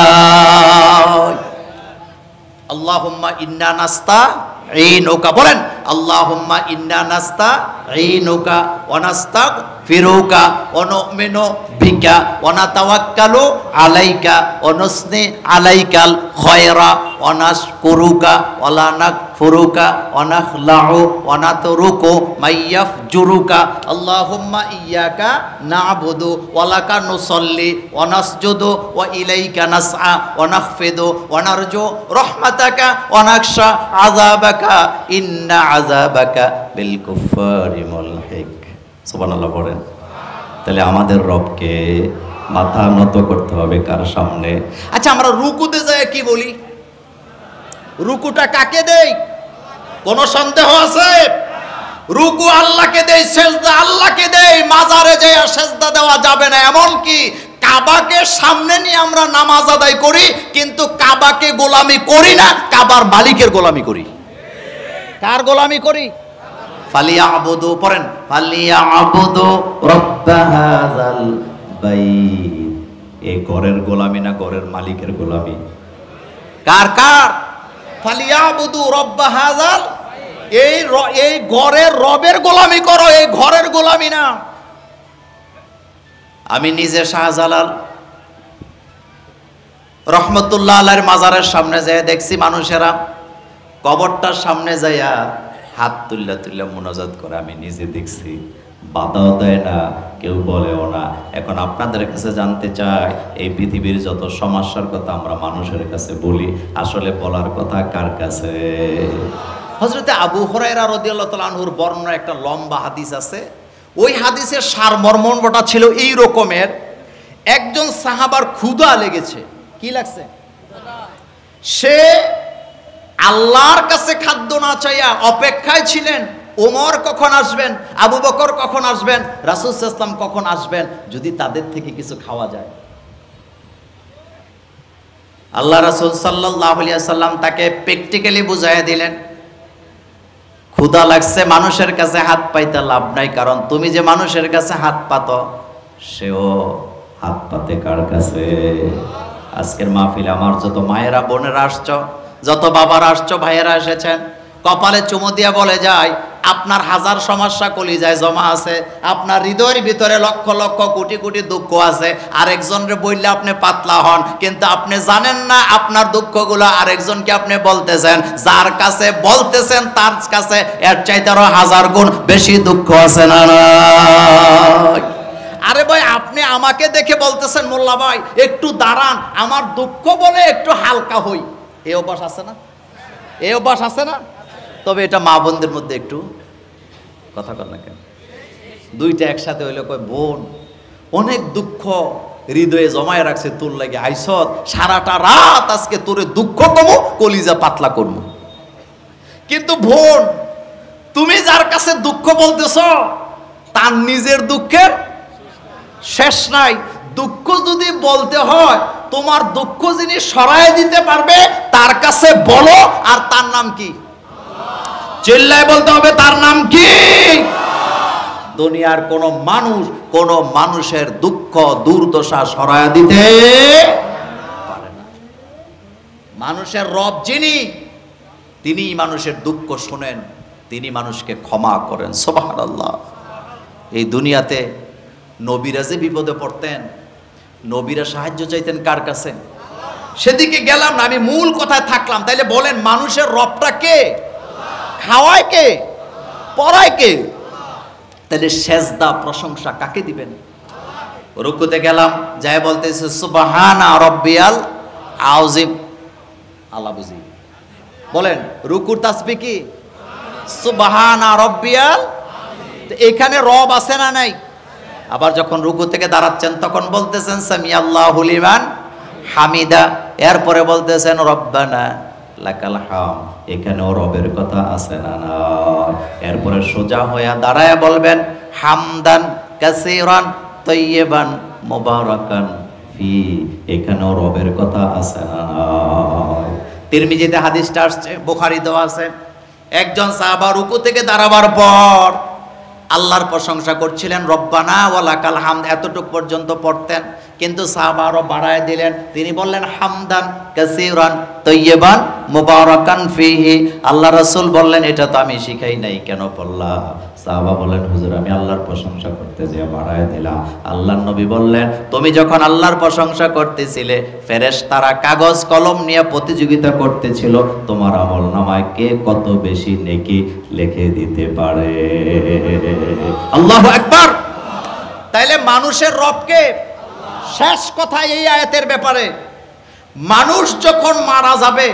আল্লাহুম্মা ইন্না নাস্তাঈনুকা, বলেন আল্লাহুম্মা ইন্না নাস্তাঈনুকা ওয়া নাস্তাগফিরুকা ওয়া নু'মিনু বিকা ওয়া নাতাওয়াক্কালু আলাইকা ওয়া নুসনি আলাইকাল খায়রা ওয়া নাশকুরুকা ওয়া লা নাকফুরুকা ওয়া নাখলাউ ওয়া নাতরুকু মাইয়াফজুরুকা। আল্লাহুম্মা ইয়্যাকা না'বুদু ওয়া লাকা নুসাল্লি ওয়া নাসজুদু ওয়া ইলাইকা নাসআ ওয়া নাখফিদু ওয়া নারজু রাহমাতাকা ওয়া নাখশা আযাবাকা ইন্না আযাবাকা বিল কুফফারি মুলহিক। সুবহানাল্লাহ পড়েন। তাহলে আমাদের রবকে মাথা নত করতে হবে কার সামনে? আচ্ছা, আমরা রুকুতে যাই কি বলি? রুকুটা কাকে দেই? কোনো সন্দেহ আছে? রুকু আল্লাহকে দেই, সেজদা আল্লাহকে দেই। মাজারে যায় সেজদা দেওয়া যাবে না। এমন কি কাবাকে সামনে নিয়ে আমরা নামাজ আদায় করি, কিন্তু কাবাকে গোলামি করি না, কাবার মালিকের গোলামি করি। কার গোলামি করি? ফালিয়াবুদু, পড়েন ফালিয়াবুদু রাব্ব হাযাল বাইত। এই ঘরের গোলামি না ঘরের মালিকের গোলামি? কার কার? ফালিয়াবুদু রাব্ব হাযাল, এই ঘরের রবের গোলামি করো, এই ঘরের গোলামি না। আমি নিজে শাহজালাল রহমতুল্লাহ আলাইহির মাজারের সামনে যায় দেখছি মানুষেরা কবরটার সামনে যাইয়া হাত তুল্লা তুল্লা মুনাজাত করে। আমি নিজে দেখছি, বাধাও দেয় না, কেউ বলেও না। এখন আপনাদের কাছে জানতে চাই, এই পৃথিবীর যত সমস্যার কথা আমরা মানুষের কাছে বলি, আসলে বলার কথা কার কাছে? হযরতে আবু হুরায়রা রাদিয়াল্লাহু তাআলা আনহুর বর্ণনা একটা লম্বা হাদিস আছে। ওই হাদিসের সারমর্মটা ছিল এই রকমের, একজন সাহাবার ক্ষুধা লেগেছে। কি লাগছে? সে আল্লাহর কাছে খাদ্য না চাইয়া অপেক্ষায় ছিলেন, ওমর কখন আসবেন, আবু বকর কখন আসবেন, রাসূল সাল্লাল্লাহু আলাইহি ওয়াসাল্লাম কখন আসবেন, যদি তাদের থেকে কিছু খাওয়া যায়। আল্লাহ রাসূল সাল্লাল্লাহু আলাইহি ওয়াসাল্লাম তাকে প্র্যাকটিক্যালি বুঝাইয়া দিলেন, ক্ষুধা লাগছে, মানুষের কাছে হাত পাইতে লাভ নাই, কারণ তুমি যে মানুষের কাছে হাত পাতো, সেও হাত পাতে কার কাছে? আজকের মাহফিলে আমার যত মায়েরা বোনেরা আসছো, যত বাবারা আসছো, ভাইয়েরা এসেছেন, কপালে চুমু দিয়ে বলে যায়, আপনার হাজার সমস্যা কলিজায় জমা আছে, আপনার হৃদয়ের ভিতরে লক্ষ লক্ষ কোটি কোটি দুঃখ আছে। আরেকজনরে বললে আপনি পাতলা হন, কিন্তু আপনি জানেন না আপনার দুঃখগুলো আরেকজনকে আপনি বলতেছেন, যার কাছে বলতেছেন তার কাছে এর চাইতে আরো হাজার গুণ বেশি দুঃখ আছে না? আরে ভাই, আপনি আমাকে দেখে বলতেছেন মোল্লা ভাই একটু দাঁড়ান, আমার দুঃখ বলে একটু হালকা হই, এই অভ্যাস আছে না? এই অভ্যাস আছে না? তবে এটা মা বোনদের মধ্যে একটু কথা কর না কেন? দুইটা একসাথে হইলে কয়, বোন অনেক দুঃখ হৃদয়ে জমায় রাখছে তোর লাগে, আইসত সারাটা রাত আজকে তোরে দুঃখ কমো, কলিজা পাতলা করবো। কিন্তু বোন, তুমি যার কাছে দুঃখ বলতেছ তার নিজের দুঃখের শেষ নাই। দুঃখ যদি বলতে হয়, তোমার দুঃখ যিনি সরায় দিতে পারবে তার কাছে বলো। আর তার নাম কি? চিল্লায় বলতে হবে, তার নাম কি? দুনিয়ার কোন মানুষের দুঃখ দুর্দশা সরায়া দিতে পারে না। মানুষের রব যিনি, তিনি মানুষের দুঃখ শোনেন, তিনি মানুষকে ক্ষমা করেন। সুবহানাল্লাহ। এই দুনিয়াতে নবীরা যে বিপদে পড়তেন, নবীরা সাহায্য চাইতেন কার কাছে? সেদিকে গেলাম না, আমি মূল কথায় থাকলাম। তাইলে বলেন, মানুষের রবটা কে? খাওয়ায় কে? পড়ায় কে? তাহলে সেজদা প্রশংসা কাকে দিবেন? রুকুতে গেলাম, যাই বলতেছে সুবহানা রাব্বিয়াল আযীম। আল্লাহ বুঝি বলেন, রুকুর তাসবিহ কি? সুবহানা রাব্বিয়াল। এখানে রব আছে না নাই? আবার যখন রুকু থেকে দাঁড়াচ্ছেন তখন বলতেছেন সামিআল্লাহু লিমান হামিদা, এরপরে বলতেছেন রব্বানা লাকাল হামদ। এখানেও রবের কথা আছে না না? এরপরে সোজা হয়ে দাঁড়ায় বলবেন হামদান কাসীরান তাইয়্যিবান মুবারাকান ফি। এখানেও রবের কথা আছে না না? তিরমিজিতে হাদিসটা আসছে, বুখারীতেও আছে। একজন সাহাবা রুকু থেকে দাঁড়াবার পর আল্লাহর প্রশংসা করছিলেন, রব্বানা ওয়া লাকাল হামদ, এতটুক পর্যন্ত পড়তেন। কিন্তু সাহাবা আরো বাড়ায় দিলেন, তিনি বললেন হামদান কাসীরান তাইয়্যিবান মুবারাকান ফিহি। আল্লাহ রাসূল বললেন, এটা তো আমি শিখাই নাই, কেন পড়লা? সাহাবা বললেন, হুজুর আমি আল্লাহর প্রশংসা করতে যেয়ে বাড়ায় দিলাম। আল্লাহর নবী বললেন, তুমি যখন আল্লাহর প্রশংসা করতেছিলে, ফেরেশতারা কাগজ কলম নিয়ে প্রতিযোগিতা করতেছিল তোমার আমলনামায় কে কত বেশি নেকি লিখে দিতে পারে। আল্লাহু আকবার। তাইলে মানুষের রবকে। শেষ কথা এই আয়াতের ব্যাপারে, মানুষ যখন মারা যাবে,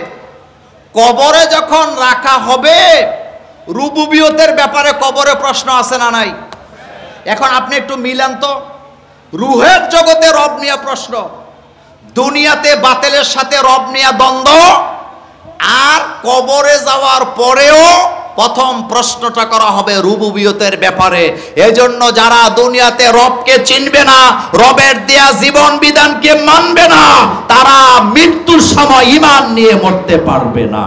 কবরে যখন রাখা হবে, রুবুবিয়তের ব্যাপারে কবরে প্রশ্ন আছে না নাই? এখন আপনি একটু মিলান তো, রুহের জগতে রব নিয়ে প্রশ্ন, দুনিয়াতে বাতিলের সাথে রব নিয়ে দ্বন্দ্ব, আর কবরে যাওয়ার পরেও প্রথম প্রশ্নটা করা হবে রুবুবিয়তের ব্যাপারে। এজন্য যারা দুনিয়াতে রবকে চিনবে না, রবের দেয়া জীবন বিধানকে মানবে না, তারা মৃত্যুর সময় ঈমান নিয়ে মরতে পারবে না।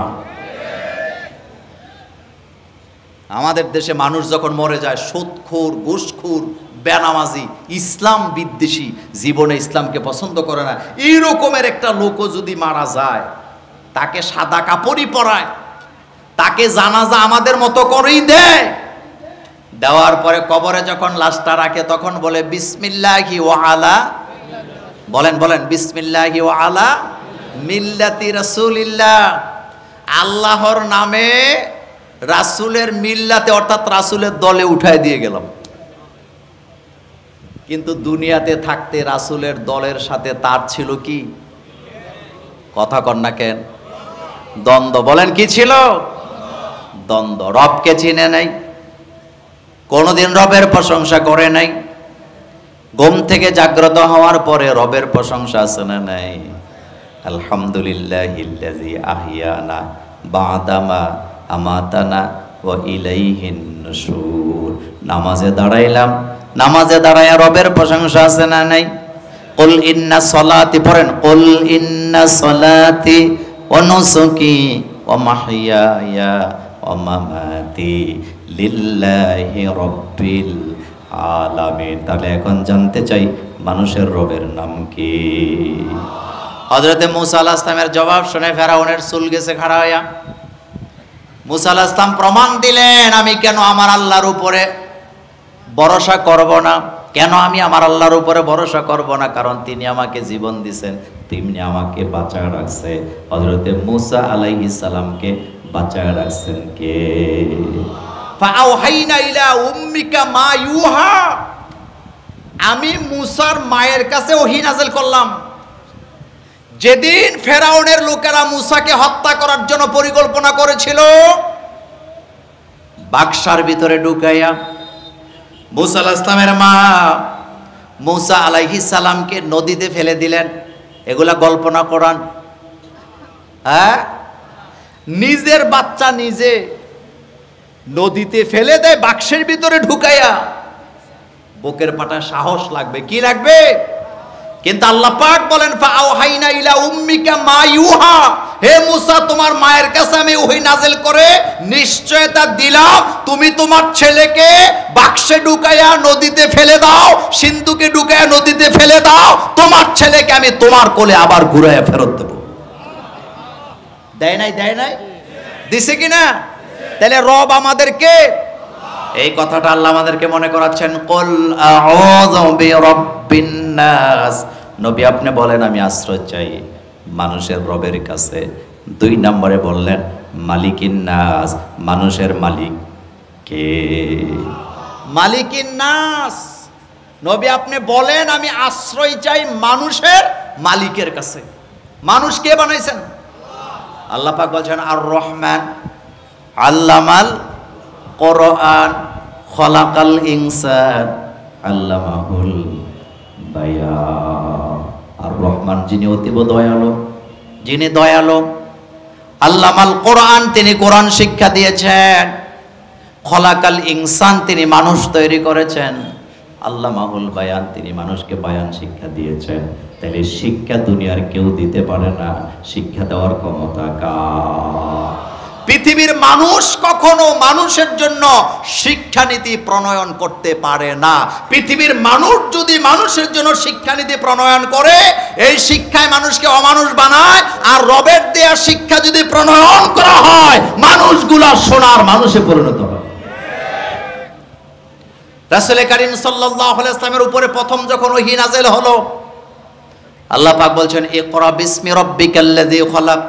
আমাদের দেশে মানুষ যখন মরে যায়, সুদখোর, ঘুষখোর, বেনামাজি, ইসলাম বিদ্বেষী, জীবনে ইসলামকে পছন্দ করে না, এই রকমের একটা লোকও যদি মারা যায়, তাকে সাদা কাপড়ই পরায়, তাকে জানাজা আমাদের মতো করেই দেয়। দেওয়ার পরে কবরে যখন লাশটা রাখে তখন বলে বিসমিল্লাহি ওয়া আলা, বলেন বিসমিল্লাহি ওয়া আলা মিল্লাতি রাসূলিল্লাহ, আল্লাহর নামে রাসূলের মিল্লাতে অর্থাৎ রাসূলের দলে উঠায় দিয়ে গেলাম। কিন্তু দুনিয়াতে থাকতে রাসূলের দলের সাথে তার ছিল কি? কথা কন না কেন? দ্বন্দ্ব। বলেন কি ছিল? দ্বন্দ্ব। রবকে চিনে নাই, কোনোদিন রবের প্রশংসা করে নাই। ঘুম থেকে জাগ্রত হওয়ার পরে রবের প্রশংসা আছে না নাই? আলহামদুলিল্লাহিল্লাযী আহিয়ানা বাদামা আমাতানা ওয়া ইলাইহিন নুশুর। নামাজে দাঁড়াইলাম, নামাজে দাঁড়ায়া রবের প্রশংসা আছে না নাই? কুল ইন্না সলাতি, পড়েন কুল ইন্না সলাতি ওয়া নুসুকি ওয়া মাহইয়ায়া ওয়া মামাতি লিল্লাহি রাব্বিল আলামিন। তাহলে এখন জানতে চাই মানুষের রবের নাম কি? হযরতে মূসা আলাইহিস সালামের জবাব শুনে ফেরাউনের চুল গেছে খাড়া হইয়া। মূসা আলাইহিস সালাম প্রমাণ দিলেন, আমি কেন আমার আল্লাহর উপরে ভরসা করব না? কেন আমি আমার আল্লাহর উপরে ভরসা করব না? কারণ তিনি আমাকে জীবন দিয়েছেন, তিনি আমাকে বাঁচায় রাখছে। হযরতে মূসা আলাইহিস সালামকে বাঁচায় রাখছেন কে? ফাআওহাইনা ইলা উম্মিকা মা ইউহা, আমি মূসার মায়ের কাছে ওহী নাযিল করলাম। যেদিন ফেরাউনের লোকেরা মূসাকে হত্যা করার জন্য পরিকল্পনা করেছিল, বাক্সার ভিতরে ঢুকাইয়া মূসা আলাইহিস সালামের মা মূসা আলাইহিস সালামকে নদীতে ফেলে দিলেন। এগুলা গল্প না কোরআন? হ্যাঁ, নিজের বাচ্চা নিজে নদীতে ফেলে দেয়, বাক্সের ভিতরে ঢুকাইয়া। বুকের পাটা সাহস লাগবে, কি লাগবে? কিন্তু আল্লাহ পাক বলেন ফাআওহাইনা ইলা উম্মিকা মা ইউহা, হে মুসা, তোমার মায়ের কাছে আমি ওহী নাযিল করে নিশ্চয়তা দিলাম, তুমি তোমার ছেলেকে বাক্সে ঢুকাইয়া নদীতে ফেলে দাও, সিন্ধুকে ঢুকাইয়া নদীতে ফেলে দাও, তোমার ছেলেকে আমি তোমার কোলে আবার ঘুরাইয়া ফেরত দেব। দেয় নাই? দেয় নাই? দিছে কিনা? তাহলে রব আমাদেরকে, এই কথাটা আল্লাহ আমাদেরকে মনে করাচ্ছেন, কুল আউযু বিরাব্বিন নাস, নবী আপনি বলেন আমি আশ্রয় চাই মানুষের রবের কাছে। 2 নম্বরে বললেন মালিকিন নাস, মানুষের মালিক কে? মালিকিন নাস, নবী আপনি বলেন আমি আশ্রয় চাই মানুষের মালিকের কাছে। মানুষ কে বানাইছেন? আল্লাহ পাক বলছেন আর রহমান আল্লামাল কোরআন খলাকাল ইনসান আল্লামাহুল বায়ান। আর রহমান যিনি অতীব দয়ালু, যিনি দয়ালু। আল্লামাল কোরআন, তিনি কোরআন শিক্ষা দিয়েছেন। খলাকাল ইনসান, তিনি মানুষ তৈরি করেছেন। আল্লামাহুল বায়ান, তিনি মানুষকে বায়ান শিক্ষা দিয়েছেন। তাহলে শিক্ষা দুনিয়ার কেউ দিতে পারে না, শিক্ষা দেওয়ার ক্ষমতা কার? পৃথিবীর মানুষ কখনো মানুষের জন্য শিক্ষানীতি প্রণয়ন করতে পারে না। পৃথিবীর মানুষ যদি মানুষের জন্য শিক্ষানীতি প্রণয়ন করে, এই শিক্ষায় মানুষকে অমানুষ বানায়। আর রবের দেয়া শিক্ষা যদি প্রণয়ন করা হয়, মানুষগুলা সোনার মানুষে পরিণত হয়। রাসূল কারীম সাল্লাল্লাহু আলাইহি ওয়াসাল্লামের উপরে প্রথম যখন ওহী নাযিল হলো, আল্লাহ পাক বলছেন ইকরা বিসমি রাব্বিকাল্লাযী খলাক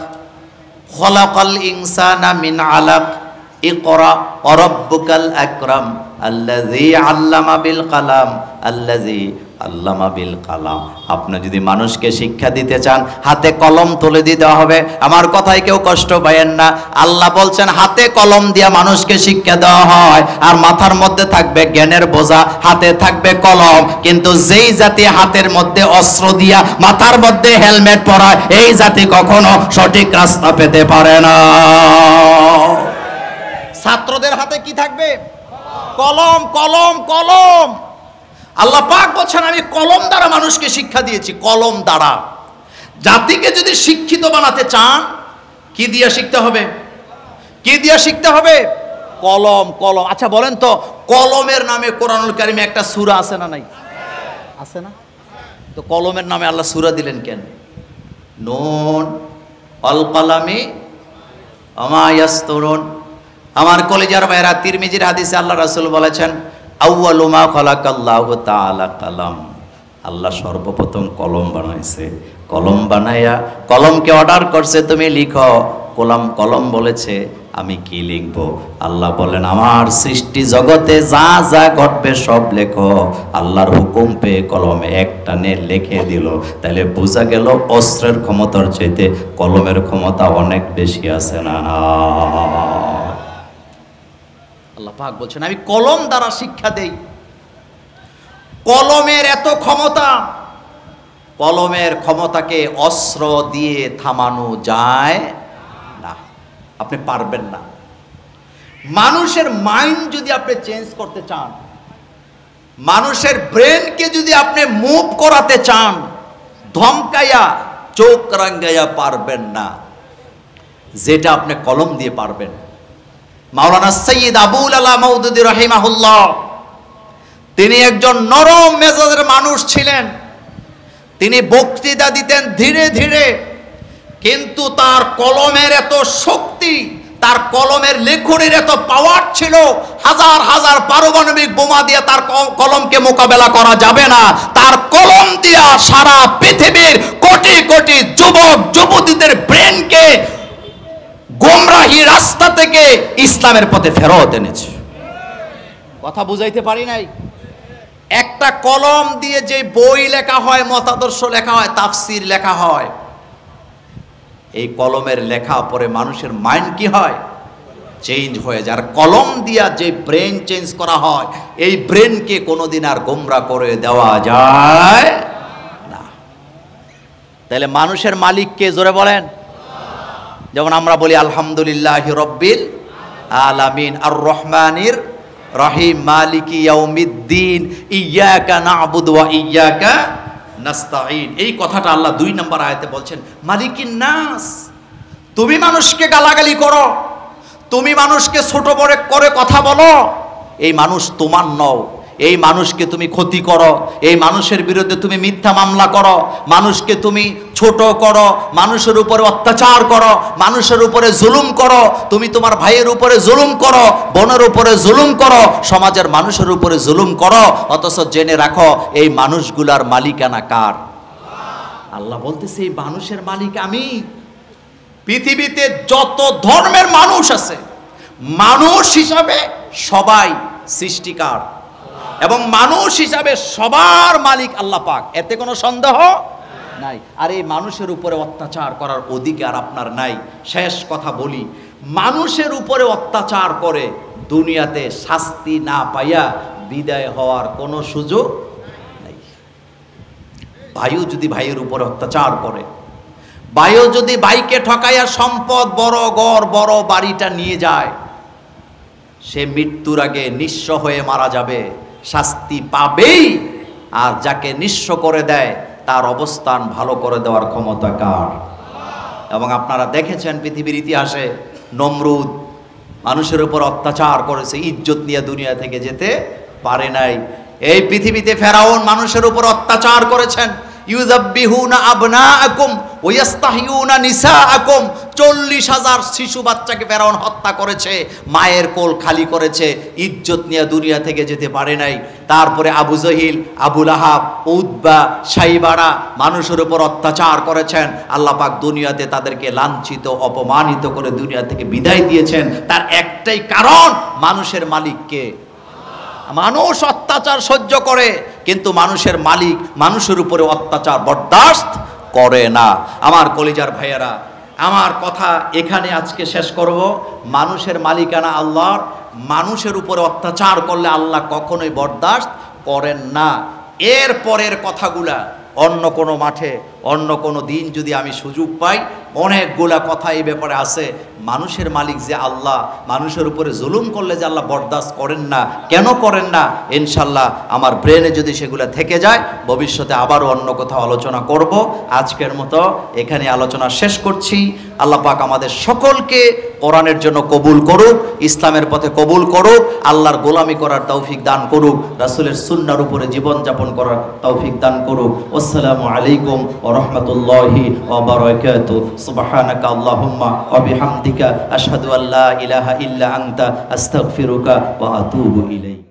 খলাকাল ইনসানা মিন আলাক ইকরা ওয়া রাব্বুকাল আকরাম আল্লাযী আল্লামা বিল কালাম আল্লাযী আল্লামা বিল কালাম। আপনি যদি মানুষকে শিক্ষা দিতে চান, হাতে কলম তুলে দিতে হবে। আমার কথায় কেউ কষ্ট পাবেন না। আল্লাহ বলছেন হাতে কলম দিয়া মানুষকে শিক্ষা দেওয়া হয়, আর মাথার মধ্যে থাকবে জ্ঞানের বোঝা, হাতে থাকবে কলম। কিন্তু যেই জাতি হাতের মধ্যে অস্ত্র দিয়া মাথার মধ্যে হেলমেট পরায়, এই জাতি কখনো সঠিক রাস্তা পেতে পারে না। ছাত্রদের হাতে কি থাকবে? কলম, কলম, কলম। আল্লাহ পাক বলছেন আমি কলম দ্বারা মানুষকে শিক্ষা দিয়েছি। কলম দ্বারা জাতিকে যদি শিক্ষিত বানাতে চান, কি দিয়ে শিখতে হবে? কি দিয়ে শিখতে হবে? কলম, কলম। আচ্ছা বলেন তো, কলমের নামে কোরআনুল কারিমে একটা সূরা আছে না নাই? আছে না? তো কলমের নামে আল্লাহ সূরা দিলেন কেন? নুন আল কালামি আমা ইয়াসতুরুন। আমার কলিজার ভাইরা, তিরমিজির হাদিসে আল্লাহ রাসূল বলেছেন আউয়ালু মা খালাকাল্লাহু তাআলা কালাম। আল্লাহ সর্বপ্রথম কলম বানাইছে। কলম বানায়া কলমকে অর্ডার করছে তুমি লিখো। কলম বলেছে আমি কি লিখব? আল্লাহ বলেন আমার সৃষ্টি জগতে যা যা ঘটবে সব লেখো। আল্লাহর হুকুম পেয়ে কলমে একটানে লিখে দিল। তাহলে বোঝা গেল অস্ত্রের ক্ষমতার চাইতে কলমের ক্ষমতা অনেক বেশি আছে না? আল্লাহ পাক বলছেন আমি কলম দ্বারা শিক্ষা দেই। কলমের এত ক্ষমতা, কলমের ক্ষমতাকে অস্ত্র দিয়ে থামানো যায় না। আপনি পারবেন না। মানুষের মাইন্ড যদি আপনি চেঞ্জ করতে চান, মানুষের ব্রেনকে যদি আপনি মুভ করাতে চান, ধমকাইয়া চোখ রাঙ্গাইয়া পারবেন না। যেটা আপনি কলম দিয়ে পারবেন। মাওলানা সৈয়দ আবুল আলা মওদুদী রাহিমাহুল্লাহ, তিনি একজন নরম মেজাজের মানুষ ছিলেন। তিনি বক্তৃতা দিতেন ধীরে ধীরে, কিন্তু তার কলমের এত শক্তি, তার কলমের লেখনের এত পাওয়ার ছিল, হাজার হাজার পারমাণবিক বোমা দিয়ে তার কলমকে মোকাবেলা করা যাবে না। তার কলম দিয়া সারা পৃথিবীর কোটি কোটি যুবক যুবতীদের ব্রেনকে গোমরাহি রাস্তা থেকে ইসলামের পথে ফেরত এনেছে। কথা বুঝাইতে পারি নাই? একটা কলম দিয়ে যে বই লেখা হয়, মতাদর্শ লেখা হয়, তাফসির লেখা হয়, এই কলমের লেখা পরে মানুষের মাইন্ড কি হয়? চেঞ্জ হয়ে যায়। আর কলম দিয়া যে ব্রেন চেঞ্জ করা হয়, এই ব্রেনকে কোনোদিন আর গোমরা করে দেওয়া যায় না। তাহলে মানুষের মালিক কে? জোরে বলেন। যেমন আমরা বলি আলহামদুলিল্লাহি রাব্বিল আলামিন, আর রহমানির রহিম, মালিকি ইয়াউমিদ্দিন, ইয়্যাকা না'বুদু ওয়া ইয়্যাকা নাস্তাঈন। এই কথাটা আল্লাহ 2 নম্বর আয়াতে বলছেন মালিকিন নাস। তুমি মানুষকে গালাগালি করো, তুমি মানুষকে ছোট বড় করে কথা বলো, এই মানুষ তোমার নও। এই মানুষকে তুমি ক্ষতি করো, এই মানুষের বিরুদ্ধে তুমি মিথ্যা মামলা করো, মানুষকে তুমি ছোট করো, মানুষের উপরে অত্যাচার করো, মানুষের উপরে জুলুম করো, তুমি তোমার ভাইয়ের উপরে জুলুম করো, বোনের উপরে জুলুম করো, সমাজের মানুষের উপরে জুলুম করো, অথচ জেনে রাখো এই মানুষগুলার মালিকানা কার? আল্লাহ বলতেছে এই মানুষের মালিক আমি। পৃথিবীতে যত ধর্মের মানুষ আছে, মানুষ হিসাবে সবাই সৃষ্টিকার এবং মানুষ হিসাবে সবার মালিক আল্লাহ পাক, এতে কোনো সন্দেহ নাই। আর এই মানুষের উপরে অত্যাচার করার অধিকার আপনার নাই। শেষ কথা বলি, মানুষের উপরে অত্যাচার করে দুনিয়াতে শাস্তি না পাইয়া বিদায় হওয়ার কোনো সুযোগ নাই। ভাইও যদি ভাইয়ের উপরে অত্যাচার করে, ভাইও যদি ভাইকে ঠকাইয়া সম্পদ, বড় ঘর, বড় বাড়িটা নিয়ে যায়, সে মৃত্যুর আগে নিঃস্ব হয়ে মারা যাবে, শাস্তি পাবেই। আর যাকে নিঃস্ব করে দেয় তার অবস্থান ভালো করে দেওয়ার ক্ষমতা কার? এবং আপনারা দেখেছেন পৃথিবীর ইতিহাসে নমরুদ মানুষের উপর অত্যাচার করেছে, ইজ্জত নিয়ে দুনিয়া থেকে যেতে পারে নাই। এই পৃথিবীতে ফেরাউন মানুষের উপর অত্যাচার করেছেন, ইউযাব্বিহুনা আবনাআকুম ওয়া ইস্তাহইউনা নিসাআকুম। 40,000 শিশু বাচ্চাকে ফেরাউন হত্যা করেছে, মায়ের কোল খালি করেছে, ইজ্জত নিয়ে দুনিয়া থেকে যেতে পারে নাই। তারপরে আবু জহিল, আবু লাহাব, উতবা, শাইবারা মানুষের উপর অত্যাচার করেছেন। আল্লাহ পাক দুনিয়াতে তাদেরকে লাঞ্ছিত, অপমানিত করে দুনিয়া থেকে বিদায় দিয়েছেন। তার একটাই কারণ, মানুষের মালিককে। মানুষ অত্যাচার সহ্য করে, কিন্তু মানুষের মালিক মানুষের উপরে অত্যাচার বরদাস্ত করে না। আমার কলিজার ভাইয়েরা, আমার কথা এখানে আজকে শেষ করব। মানুষের মালিকানা আল্লাহর, মানুষের উপরে অত্যাচার করলে আল্লাহ কখনোই বরদাস্ত করেন না। এর পরের কথাগুলা অন্য কোনো মাঠে, অন্য কোনো দিন যদি আমি সুযোগ পাই, অনেকগুলা কথা এই ব্যাপারে আছে। মানুষের মালিক যে আল্লাহ, মানুষের উপরে জুলুম করলে যে আল্লাহ বরদাস্ত করেন না, কেন করেন না, ইনশাল্লাহ আমার ব্রেনে যদি সেগুলো থেকে যায়, ভবিষ্যতে আবারও অন্য কোথাও আলোচনা করব। আজকের মতো এখানে আলোচনা শেষ করছি। আল্লাহ পাক আমাদের সকলকে কোরআনের জন্য কবুল করুক, ইসলামের পথে কবুল করুক, আল্লাহর গোলামি করার তৌফিক দান করুক, রাসূলের সুন্নাহর উপরে জীবনযাপন করার তৌফিক দান করুক। আসসালামু আলাইকুম ওয়া রাহমাতুল্লাহি ওয়া বারাকাতুহু। সুবহানাকা আল্লাহুম্মা ওয়া বিহামদিকা আশহাদু আল্লা ইলাহা ইল্লা আনতা আস্তাগফিরুকা ওয়া আতুবু ইলাইক।